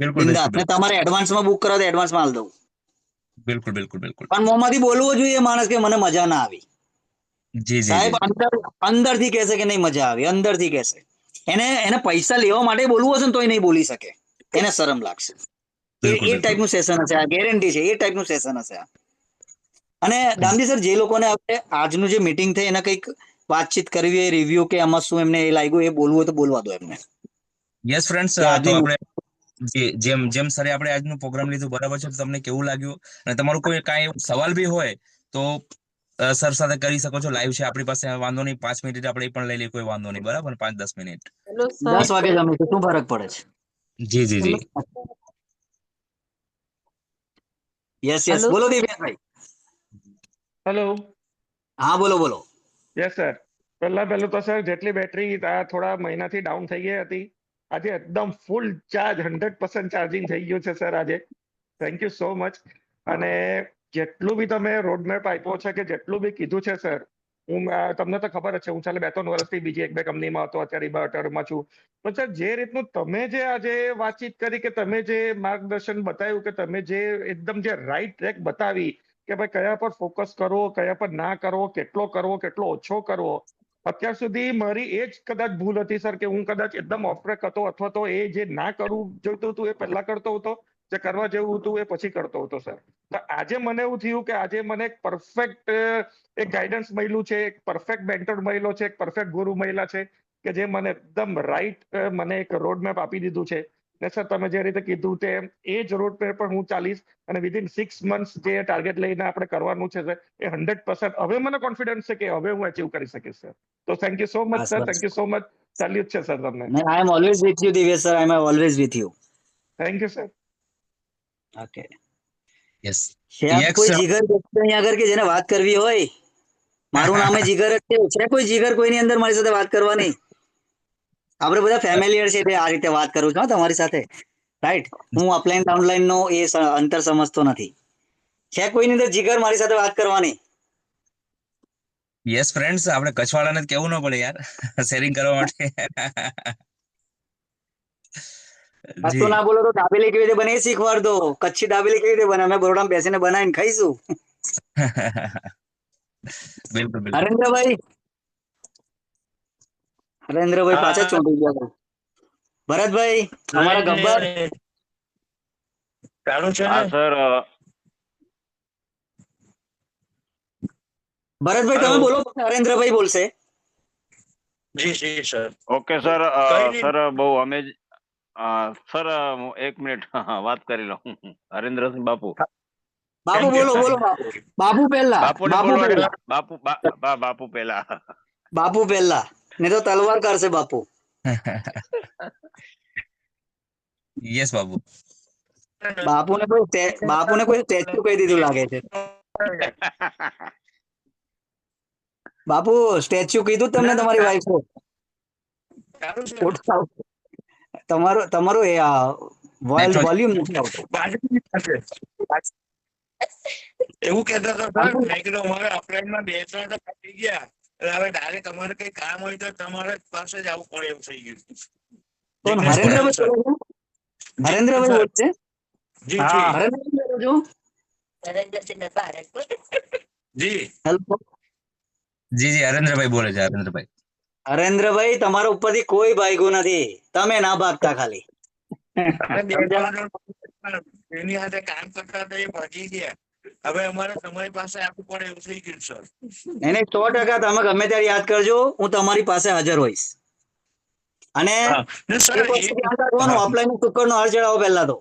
બિલકુલ બિંદાસ. બિલકુલ ને તમારે એડવાન્સમાં બુક કરો તો એડવાન્સમાં આલ દઉં. બિલકુલ બિલકુલ બિલકુલ. પણ મોંમાંથી બોલવો જોઈએ માણસ કે મને મજા ના આવી. જી જી સાહેબ જી. અંદરથી કહેશે કે નહીં મજા આવી, અંદરથી કહેશે. એને પૈસા લેવા માટે બોલવું હશે ને તોય નહીં બોલી શકે, એને શરમ લાગશે. બિલકુલ એ બિલકુલ. ટાઈપનું સેશન હશે આ, ગેરંટી છે એ ટાઈપનું સેશન હશે આ. અને દામજી સર, જે લોકોને આપણે આજનું જે મીટિંગ થઈ એના કંઈક વાતચીત કરવી હોય, રિવ્યુ કે આમાં શું એમને એ લાગ્યું, એ બોલવું હોય તો બોલવા દો એમને. યસ ફ્રેન્ડ્સ, કે તો આજની આપણે જેમ જેમ સરે આપણે આજનું પ્રોગ્રામ લીધું, બરાબર છે, તો તમને કેવું લાગ્યું? અને તમારું કોઈ કાંઈ સવાલ બી હોય તો સર સાથે કરી શકો છો. લાઈવ છે આપણી પાસે, વાંધો નહીં. 5 મિનિટ આપણે એ પણ લઈ લઈએ, કોઈ વાંધો નહીં, બરાબર. 5-10 મિનિટ. Hello sir. 10 વાગે જમી તો શું ફરક પડે છે? જી જી જી. યસ હેલો બોલો દિવ્યાભાઈ. હેલો. હા બોલો. Yes sir. પહેલું તો સર, જેટલી બેટરી થોડા મહિનાથી ડાઉન થઈ ગઈ હતી, આજે એકદમ ફૂલ ચાર્જ 100% ચાર્જિંગ થઈ ગયું છે સર આજે. Thank you so much. અને જેટલું બી તમે રોડમેપ આપ્યો છે, કે જેટલું બી કીધું છે સર, તમને તો ખબર જ છે, હું 2-3 વર્ષથી બીજી 1-2 કંપનીમાં હતો, અત્યારે ઇન્વર્ટરમાં છું. પણ સર, જે રીતનું તમે જે આજે વાતચીત કરી, કે તમે જે માર્ગદર્શન બતાવ્યું, કે તમે જે એકદમ જે રાઈટ ટ્રેક બતાવી, કે ભાઈ કયા પર ફોકસ કરવો, કયા પર ના કરવો, કેટલો ઓછો કરવો. અત્યાર સુધી મારી એ જ કદાચ ભૂલ હતી સર, કે હું કદાચ એકદમ ઓફ ટ્રેક હતો, અથવા તો એ જે ના કરવું જોઈતું હતું એ પહેલા કરતો હતો, જે કરવા જેવું હતું એ પછી કરતો હતો સર. તો આજે મને એવું થયું કે આજે મને એક પરફેક્ટ એક ગાઈડન્સ મળ્યું છે, એક પરફેક્ટ મેન્ટર મળ્યો છે, એક પરફેક્ટ ગુરુ મળ્યા છે, કે જે મને એકદમ રાઈટ મને એક રોડમેપ આપી દીધું છે. ને સર, તમે જે રીતે કીધું તેમ એ જ રોડ પર હું ચાલીશ, અને વિધિન 6 મંથ્સ જે ટાર્ગેટ લઈને આપણે કરવાનું છે સર, એ 100% હવે મને કોન્ફિડન્સ છે કે હવે હું અચીવ કરી શકીશ સર. તો થેન્ક યુ સો મચ બસ sir, thank you so much. Salute છે સર તમને. I am always with you Divyesh sir, I am always with you. Thank you sir. Okay. Yes. કોઈ જીગર અહીંયા આગળ કે જેને વાત કરવી હોય, મારું નામે જીગર જ છે કોઈ જીગર કોઈની અંદર મારી સાથે વાત કરવાની? આપણે બધા ફેમિલિયર છે એટલે આ રીતે વાત કરું છું તમારી સાથે, રાઈટ. હું અપલાઈન ડાઉનલાઈન નો એ અંતર સમજતો નથી. છે કોઈની અંદર જીગર મારી સાથે વાત કરવાની? યસ ફ્રેન્ડ્સ, આપણે કચ્છવાળાને જ કેવું ન પડે યાર, શેરિંગ કરવા માટે. કશું ના બોલો તો દાબેલી કેવી રીતે બને એ શીખવાડ દો. કચ્છી દાબેલી કેવી રીતે બને, અમે બરોડામાં બેસીને બનાવીને ખાઈશું. બિલકુલ બિલકુલ. હરેન્દ્રભાઈ પાછા ચોંટી ગયા. ભરતભાઈ, અમારા ગબ્બર ચાલુ છે હા ને? સર. ભરતભાઈ તમે બોલો, પછી હરેન્દ્રભાઈ બોલશે. જી જી સર. Okay sir. કઈ નહીં. સર બહુ અમે સર 1 મિનિટ વાત કરી લઉં. હરેન્દ્રસિંહ બાપુ. બાપુ Thank you. બોલો બાપુ પહેલા. બાપુને બાપુ બોલવા દો. પહેલા. બાપુ પહેલા. બાપુ પહેલા, નહીં તો તલવાર કરશે બાપુ. યસ બાબુ. બાપુને કોઈ સ્ટેચ્યુ કહી દીધું લાગે છે. બાપુ સ્ટેચ્યુ કીધું જ તમને ના, તમારી ના, વાઈફ સારું છે. તમારું તમારું એ નેટવર્ક વોલ્યુમ નથી આવતું. બાજુની પાસે. એવું કહેતો હતો સર, મેં કીધું અમારે અપલાઈનમાં 2-3 તો થઈ ગયા, એટલે હવે ડાયરેક્ટ અમારે કઈ કામ હોય તો તમારા પાસે જ આવવું પડે એવું થઈ ગયું. કોણ? જિગ્નેશ પટેલ હરેન્દ્રભાઈ સર. બોલો છો? જી હરેન્દ્રભાઈ સર. બોલે છે? જી હા. જી હરેન્દ્રભાઈ બોલો છો? જી. હેલો. જી હરેન્દ્રભાઈ બોલે છે, હરેન્દ્રભાઈ. હરેન્દ્રભાઈ તમારા ઉપરથી કોઈ ભાગ્યું નથી, તમે ના ભાગતા ખાલી. અરે 2-3 જણ એની સાથે કામ કરતા હતા, એ ભાગી ગયા. હવે અમારે તમારી પાસે આવવું પડે એવું થઈ ગયું સર. નહીં નહીં, 100% તમે ગમે ત્યારે યાદ કરજો, હું તમારી પાસે હાજર હોઈશ. અને હા. ને સર એક વસ્તુ ધ્યાન રાખવાનું, હા. ઓફલાઈન શુક્કરનો હાર ચડાવો પહેલા તો.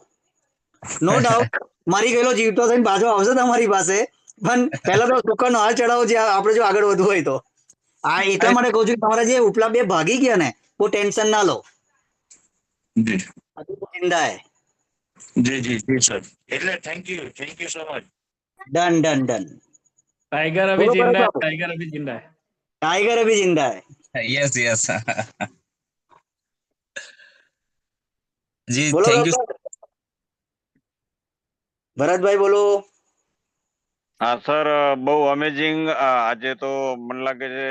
નો ડાઉટ મારી ગયેલો જીવતો થઈને પાછો આવશે તમારી પાસે, પણ પહેલા તો શુક્કરનો હાર ચડાવો, જે આપણે જો આગળ વધવું હોય તો. આ એટલા માટે કહું છું કે તમારા જે ઉપલા બે ભાગી ગયા ને, બહુ ટેન્શન ના લો. જી હજુ તો જિંદા હે. જી સર. એટલે thank you so much. Done done done. Tiger अभी बोलो जिंदा है, बाबू, टाइगर अभी जिंदा है। टाइगर अभी जिंदा है। યસ યસ જી बोलो થેન્ક યુ. डॉक्टर भरत भाई बोलो। હા સર, બહુ અમેઝિંગ. આજે તો મને લાગે છે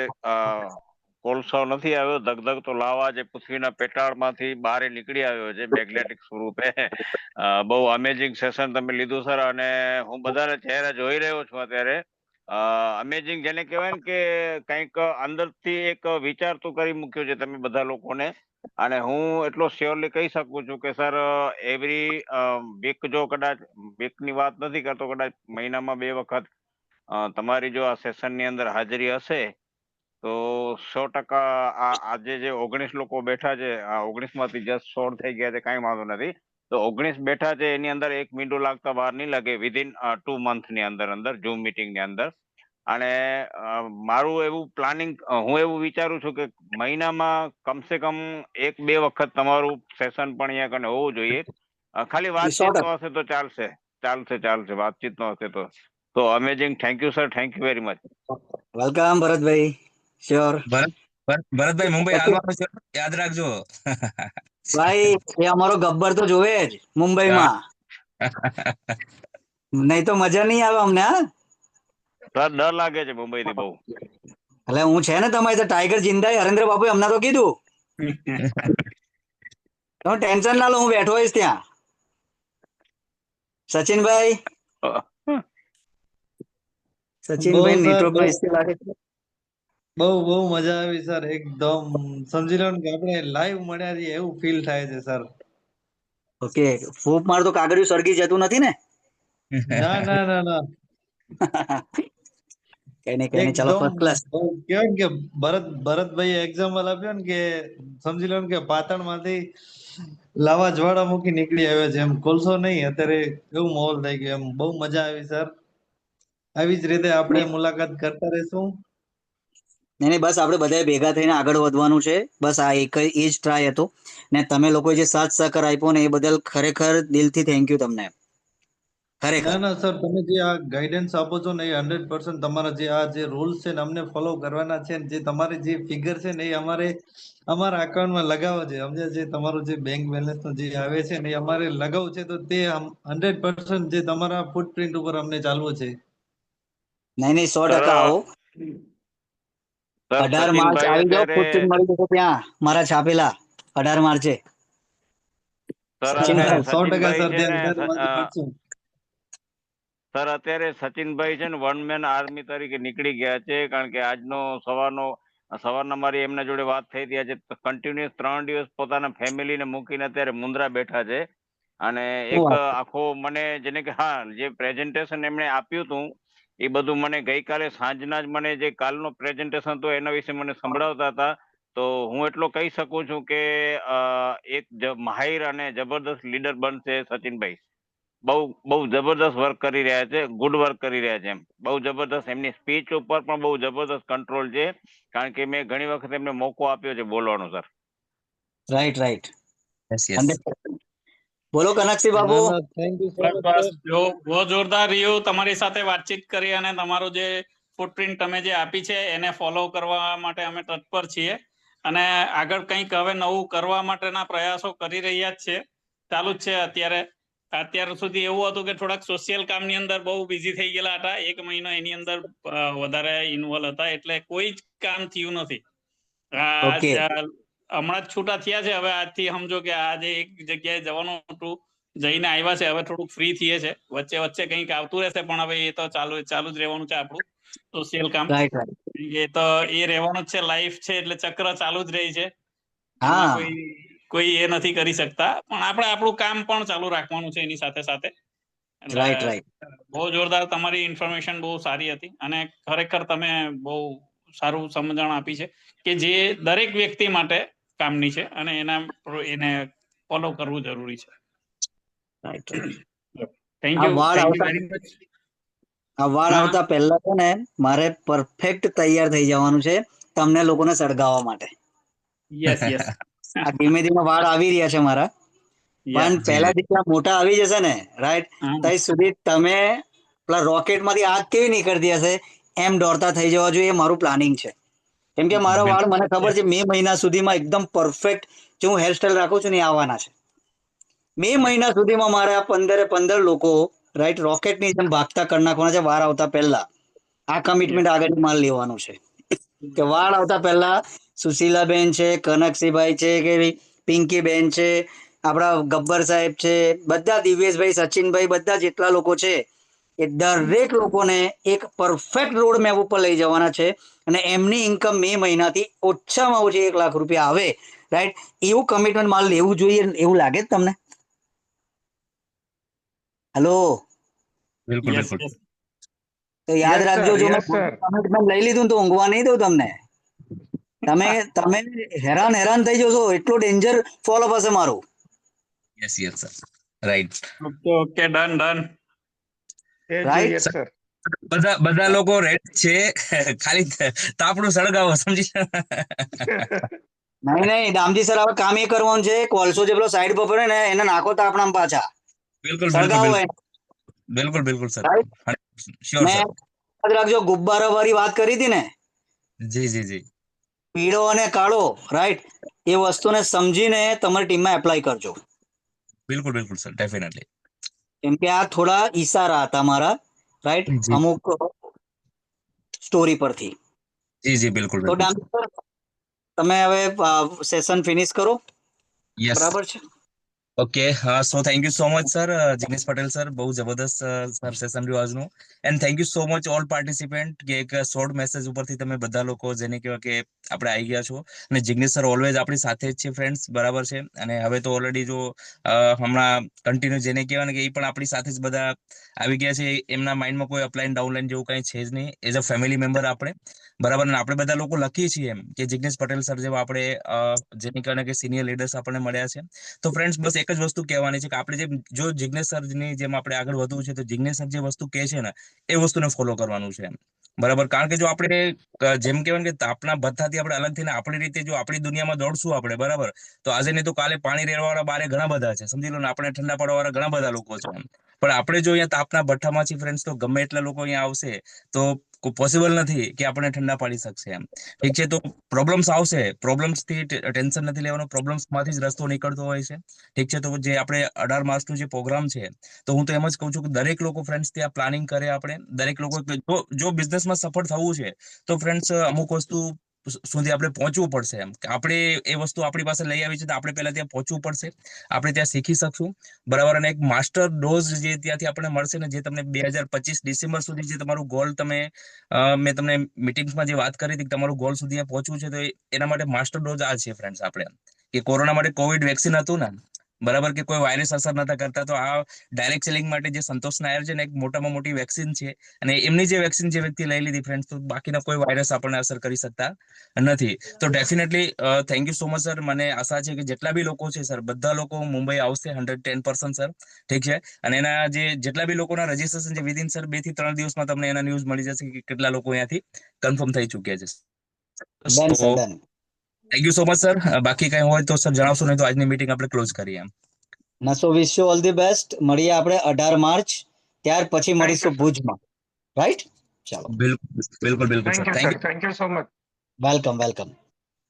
કોલસો નથી આવ્યો, ધગધગતો લાવા જે પૃથ્વીના પેટાળમાંથી બહાર નીકળી આવ્યો છે મેગ્નેટિક સ્વરૂપે. બહુ અમેઝિંગ સેશન તમે લીધું સર, અને હું બધાને ચહેરા જોઈ રહ્યો છું અત્યારે. અમેઝિંગ જેને કહેવાય ને કે કંઈક અંદરથી એક વિચાર તો કરી મૂક્યો છે તમે બધા લોકોને. અને હું એટલો શ્યોરલી કહી શકું છું કે સર, એવરી વીક, જો કદાચ વીકની વાત નથી કરતો, કદાચ મહિનામાં 2 વખત તમારી જો આ સેશનની અંદર હાજરી હશે તો 100% આજે જે 19 લોકો બેઠા છે, આ 19 માંથી જસ્ટ 16 થઈ ગયા છે, કઈ વાંધો નથી. તો 19 બેઠા છે એની અંદર 1 મિનિટ લાગતા વાર નહીં લાગે, વિધિન 2 મંથ ની અંદર ઝૂમ મીટિંગ ની અંદર. અને મારું એવું પ્લાનિંગ, હું એવું વિચારું છું કે મહિનામાં કમસે કમ 1-2 વખત તમારું સેશન પણ અહીંયા કને હોવું જોઈએ. ખાલી વાતચીત નો 100%। હશે તો ચાલશે, વાતચીત નો હશે તો amazing. Thank you sir, thank you very much. Welcome Bharat bhai, sure. Bharatbhai Mumbai આવવાનું છે, યાદ રાખજો. ભાઈ એ અમારો ગબ્બર તો જોવે જ મુંબઈમાં, નહીં તો મજા નહીં આવે અમને। હા, સર ડર લાગે છે મુંબઈ થી બહુ. એટલે હું છે ને તમારી તો ટાઈગર જિંદા, હરેન્દ્ર બાપુ અમને તો કીધું, તમે ટેન્શન ના લો, હું બેઠો હોઈશ ત્યાં। સચિનભાઈ, સચિનભાઈ બહુ સર, નેટવર્ક નો બહુ ઇસ્યુ લાગે છે। બહુ મજા આવી સર, એકદમ સમજી લો ને કે આપણે લાઈવ મળ્યા છીએ એવું ફીલ થાય છે સર। ઓકે, ફૂપ માર તો કાગળિયું સળગી જતું નથી ને? ના ના ના ના, કઈ નહીં, ચાલો, એકદમ ફર્સ્ટ ક્લાસ। કેવાય ને કે ભરતભાઈ એક્ઝામ્પલ આપ્યો ને કે સમજી લો ને કે પાટણ માંથી લાવા જ્વાળામુખી નીકળી આવ્યો છે, એમ કોલસો નહીં, અત્યારે એવું માહોલ થઈ ગયો, એમ બહુ મજા આવી સર। આવી જ રીતે આપણે મુલાકાત કરતા રહીશું। નહીં, બસ આપણે બધાએ ભેગા થઈને આગળ વધવાનું છે, બસ આ એક એ જ ટ્રાય હતો, ને તમે લોકોએ જે સાથ સહકાર આપ્યો ને એ બદલ ખરેખર દિલથી થેન્ક યુ તમને, ખરેખર। ના સર, તમે જે આ ગાઈડન્સ આપો છો ને એ 100% તમારા જે આ જે રૂલ્સ છે ને અમને ફોલો કરવાના છે, જે તમારી જે ફિગર છે ને એ અમારા અકાઉન્ટમાં લગાવો છે, સમજ્યા? જે તમારું જે બેંક બેલેન્સ જે આવે છે ને એ અમારે લગાવવું છે, તો તે 100% જે તમારા ફૂટપ્રિન્ટ ઉપર અમને ચાલવું છે। નહીં, 100% સર આવો। સર 18 માર્ચ સચિનભાઈ આવી જાઓ, અત્યારે ફૂટપ્રિન્ટ મળી જશે ત્યાં મારા છાપેલા 18 માર્ચે। સર સચિનભાઈ, અત્યારે 100% સચિનભાઈ સર, છે ત્યાં ને વાત કરશું। સર અત્યારે સચિનભાઈ છે ને વન મેન આર્મી તરીકે નીકળી ગયા છે, કારણ કે આજનો સવારના મારી એમના જોડે વાત થઈ હતી, આજે કન્ટિન્યુઅસ 3 દિવસ પોતાના ફેમિલીને મૂકીને અત્યારે મુન્દ્રા બેઠા છે। અને એક આખો મને જેને કે હા, જે પ્રેઝન્ટેશન એમણે આપ્યું હતું એ બધું મને ગઈકાલે સાંજના જ મને જે કાલનો પ્રેઝન્ટેશન હતો એના વિશે મને સંભળાવતા હતા। તો હું એટલો કહી શકું છું કે એક માહિર અને જબરદસ્ત લીડર બનશે સચિનભાઈ। બહુ જબરદસ્ત વર્ક કરી રહ્યા છે, ગુડ વર્ક કરી રહ્યા છે, એમ બહુ જબરદસ્ત। એમની સ્પીચ ઉપર પણ બહુ જબરદસ્ત કંટ્રોલ છે, કારણ કે મેં ઘણી વખત એમને મોકો આપ્યો છે બોલવાનો સર। Right, yes yes 100%। બોલો કનકસિંહ બાબુ। ના ના, thank you so bus much બસ, સર। જો બહુ જોરદાર રહ્યું તમારી સાથે વાતચીત કરી, અને તમારું જે ફૂટપ્રિન્ટ તમે જે આપી છે એને ફોલો કરવા માટે અમે તત્પર છીએ અને આગળ કંઈક હવે નવું કરવા માટેના પ્રયાસો કરી રહ્યા જ છે, ચાલુ જ છે. અત્યાર સુધી એવું હતું કે થોડાક સોશિયલ કામની અંદર બહુ બિઝી થઈ ગયેલા હતા, 1 મહિનો એની અંદર વધારે ઇન્વોલ્વ હતા, એટલે કોઈ જ કામ થયું નથી. ઓકે. હમણાં જ છૂટા થયા છે. હવે આજથી સમજો કે આજે એક જગ્યાએ જવાનું હતું, જઈને આવ્યા છે, હવે થોડુંક ફ્રી થઈએ છે. વચ્ચે વચ્ચે કંઈક આવતું રહેશે, પણ હવે એ તો ચાલુ જ રહેવાનું છે આપણું સોશિયલ કામ. Right right. એ તો એ રહેવાનું જ છે, લાઈફ છે એટલે ચક્ર ચાલુ જ રહી છે. હા. એમાં કોઈ એ નથી કરી શકતા, પણ આપણે આપણું કામ પણ ચાલુ રાખવાનું છે એની સાથે સાથે. એટલે રાઈટ રાઈટ. બહુ જોરદાર, તમારી ઇન્ફોર્મેશન બહુ સારી હતી અને ખરેખર તમે બહુ સારું સમજણ આપી છે કે જે દરેક વ્યક્તિ માટે કામની છે અને એને ફોલો કરવું જરૂરી છે. Right right. થેન્ક આ યુ વાળ આવતા વેરી મચ. આ વાળ હા. આવતા પહેલા છે ને મારે પરફેક્ટ તૈયાર થઈ જવાનું છે તમને લોકોને સળગાવવા માટે. Yes yes. આ ધીમે ધીમે વાળ આવી રહ્યા છે મારા, પણ જી, પહેલા જી. જેટલા મોટા આવી જશે ને, રાઈટ, ત્યાં સુધી તમે પેલા રોકેટ માંથી આગ કેવી નીકળતી હશે એમ દોડતા થઈ જવા જોઈએ, મારું પ્લાનિંગ છે. કેમ કે મારા વાળ મને ખબર છે મે મહિના સુધીમાં એકદમ પરફેક્ટ જે હું હેરસ્ટાઈલ રાખું છું ને એ આવવાના છે. મે મહિના સુધીમાં મારા 15 લોકો રાઈટ રોકેટની જેમ ભાગતા કરી નાખવાના છે વાર આવતા પહેલા. આ કમિટમેન્ટ આગળ માલ લેવાનું છે કે વાળ આવતા પહેલા સુશીલાબેન છે, કનકસિંહભાઈ છે, કે પિંકીબેન છે, આપણા ગબ્બર સાહેબ છે, બધા દિવ્યેશભાઈ, સચિનભાઈ, બધા જેટલા લોકો છે એ દરેક લોકોને એક પરફેક્ટ રોડ મેપ ઉપર લઈ જવાના છે અને એમની ઇન્કમ મે મહિનાથી ઓછામાં ઓછી 1 લાખ રૂપિયા આવે, રાઈટ, એવું કમિટમેન્ટ માલ લેવું જોઈએ. એવું લાગે જ તમને? હેલો, બિલકુલ યસ બિલકુલ. યસ. તો યાદ યસ રાખજો, સર, જો મેં યસ સર. કમિટમેન્ટ લઈ લીધું ને તો ઊંઘવા નહીં દઉં તમને. તમે હેરાન થઈ જશો, એટલો ડેન્જર ફોલોઅપ હશે મારું. Yes yes sir. Right. Okay okay, done done. એ રાઈટ. જોઈએ જ સર. બધા લોકો રેડી છે, ખાલી તાપડું સળગાવો, સમજી. નહીં દામજી સર, હવે કામ એ કરવાનું છે, કોલસો જે પેલો સાઈડ પર પડે ને એને નાખો તો આપણા પાછા બિલકુલ બિલકુલ સળગાવો બિલકુલ. એને, બિલકુલ બિલકુલ સર. રાઈટ. 100% શ્યોર મેં સર. યાદ રાખજો, ગુબ્બારા વાળી વાત કરી હતી ને, જી જી જી. પીળો અને કાળો, રાઈટ, એ વસ્તુને સમજીને તમારી ટીમમાં એપ્લાય કરજો. બિલકુલ બિલકુલ સર, ડેફિનેટલી. કેમ કે આ થોડા ઈશારા હતા મારા, રાઈટ, જી અમુક સ્ટોરી પરથી. જી જી, બિલકુલ તો બિલકુલ. દામજી સર, તમે હવે સેશન ફિનિશ કરો, યસ. બરાબર છે? Okay, so thank you so much sir, Jignesh Patel sir, બહુ જબરદસ્ત સર સેશન રહ્યું આજનું. And thank you so much all participant કે એક શોર્ટ મેસેજ ઉપરથી તમે બધા લોકો જેને કહેવાય કે આપણે આવી ગયા છો. અને જિગ્નેશ સર ઓલવેઝ આપણી સાથે જ છે ફ્રેન્ડ્સ, બરાબર છે. અને હવે તો ઓલરેડી જો હમણાં કન્ટિન્યુ જેને કહેવાય ને કે એ પણ આપણી સાથે જ બધા આવી ગયા છે. એમના માઇન્ડમાં કોઈ અપલાઈન ડાઉનલાઈન જેવું કંઈ છે જ નહીં, એઝ અ ફેમિલી મેમ્બર આપણે, બરાબર. ને આપણે બધા લોકો લખીએ છીએ એમ કે જિગ્નેશ પટેલ સર જેવા આપણે જેને કહેવાય કે સિનિયર લીડર્સ આપણને મળ્યા છે. તો ફ્રેન્ડ્સ, બસ એક જ વસ્તુ કહેવાની છે કે આપણે જો જિગ્નેશ સરની જેમ આપણે આગળ વધવું છે તો જિગ્નેશ સર જે વસ્તુ કહે છે ને એ વસ્તુને ફોલો કરવાનું છે, બરાબર. કારણ કે જો આપણે જેમ કહેવાય કે આપણા બધાથી આપણે અલગ થઈને આપણી રીતે જો આપણી દુનિયામાં દોડશું આપણે, બરાબર, તો આજે નહીં તો કાલે પાણી રેડવાવાળા બારે ઘણા બધા છે, સમજી લો ને, આપણે ઠંડા પડવાવાળા ઘણા બધા લોકો છે. પણ આપણે જો અહીંયા તાપના ભઠ્ઠામાં છીએ ફ્રેન્ડ્સ, તો ગમે એટલા લોકો અહીંયા આવશે તો પોસિબલ નથી કે આપણને ઠંડા પાડી શકશે એમ, ઠીક છે. તો પ્રોબ્લેમ્સ આવશે, પ્રોબ્લેમ્સ થી ટેન્શન નથી લેવાનું, પ્રોબ્લેમ્સ માંથી જ રસ્તો નીકળતો હોય છે, ઠીક છે. તો જે આપણે 18 માર્ચનું જે પ્રોગ્રામ છે, તો હું તો એમ જ કહું છું કે દરેક લોકો ફ્રેન્ડ્સ ત્યાં પ્લાનિંગ કરે. આપણે દરેક લોકો જો બિઝનેસમાં સફળ થવું છે તો ફ્રેન્ડ્સ અમુક વસ્તુ સુધી આપણે પહોંચવું પડશે એમ, કે આપણે એ વસ્તુ આપણી પાસે લઈ આવી છે તો આપણે પહેલા ત્યાં પહોંચવું પડશે, આપણે ત્યાં શીખી શકશું, બરાબર. અને એક માસ્ટર ડોઝ જે ત્યાંથી આપણને મળશે ને, જે તમને 2025 ડિસેમ્બર સુધી જે તમારું ગોલ મેં તમને મીટિંગ્સમાં જે વાત કરી હતી કે તમારું ગોલ સુધી પહોંચવું છે, તો એના માટે માસ્ટર ડોઝ આ છે ફ્રેન્ડ્સ. આપણે કે કોરોના માટે કોવિડ વેક્સિન હતું ને, બરાબર, કે કોઈ વાયરસ અસર નતા કરતા, તો આ ડાયરેક્ટ સેલિંગ માટે જે સંતોષ નાયર છે ને, એક મોટામાં મોટી વેક્સિન છે. અને એમની જે વેક્સિન જે વ્યક્તિ લઈ લીધી ફ્રેન્ડ્સ, તો બાકીના કોઈ વાયરસ આપણને અસર કરી શકતા નથી. તો definitely thank you so much sir. મને આશા છે કે જેટલા બી લોકો છે સર, બધા લોકો મુંબઈ આવશે 110% સર, ઠીક છે. અને એના જેટલા બી લોકોના રજીસ્ટ્રેશન છે વિધિન સર 2 થી 3 દિવસમાં તમને એના ન્યૂઝ મળી જશે કે કેટલા લોકો અહીંયાથી કન્ફર્મ થઈ ચુક્યા છે. ડન સર, તો done. Thank you so much sir. બાકી કઈ હોય તો સર જણાવશો, નહીં તો આજની મીટિંગ આપણે ક્લોઝ કરીએ એમ. નસો wish you all the best. મળીએ આપણે 18 માર્ચ, ત્યાર પછી મળીશું ભુજમાં, રાઈટ? ચાલો, બિલકુલ બિલકુલ બિલકુલ sir. Thank you sir, thank you so much. Welcome.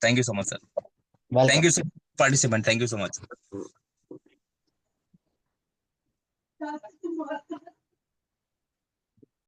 Thank you so much sir. Thank you so participant. Thank you so much.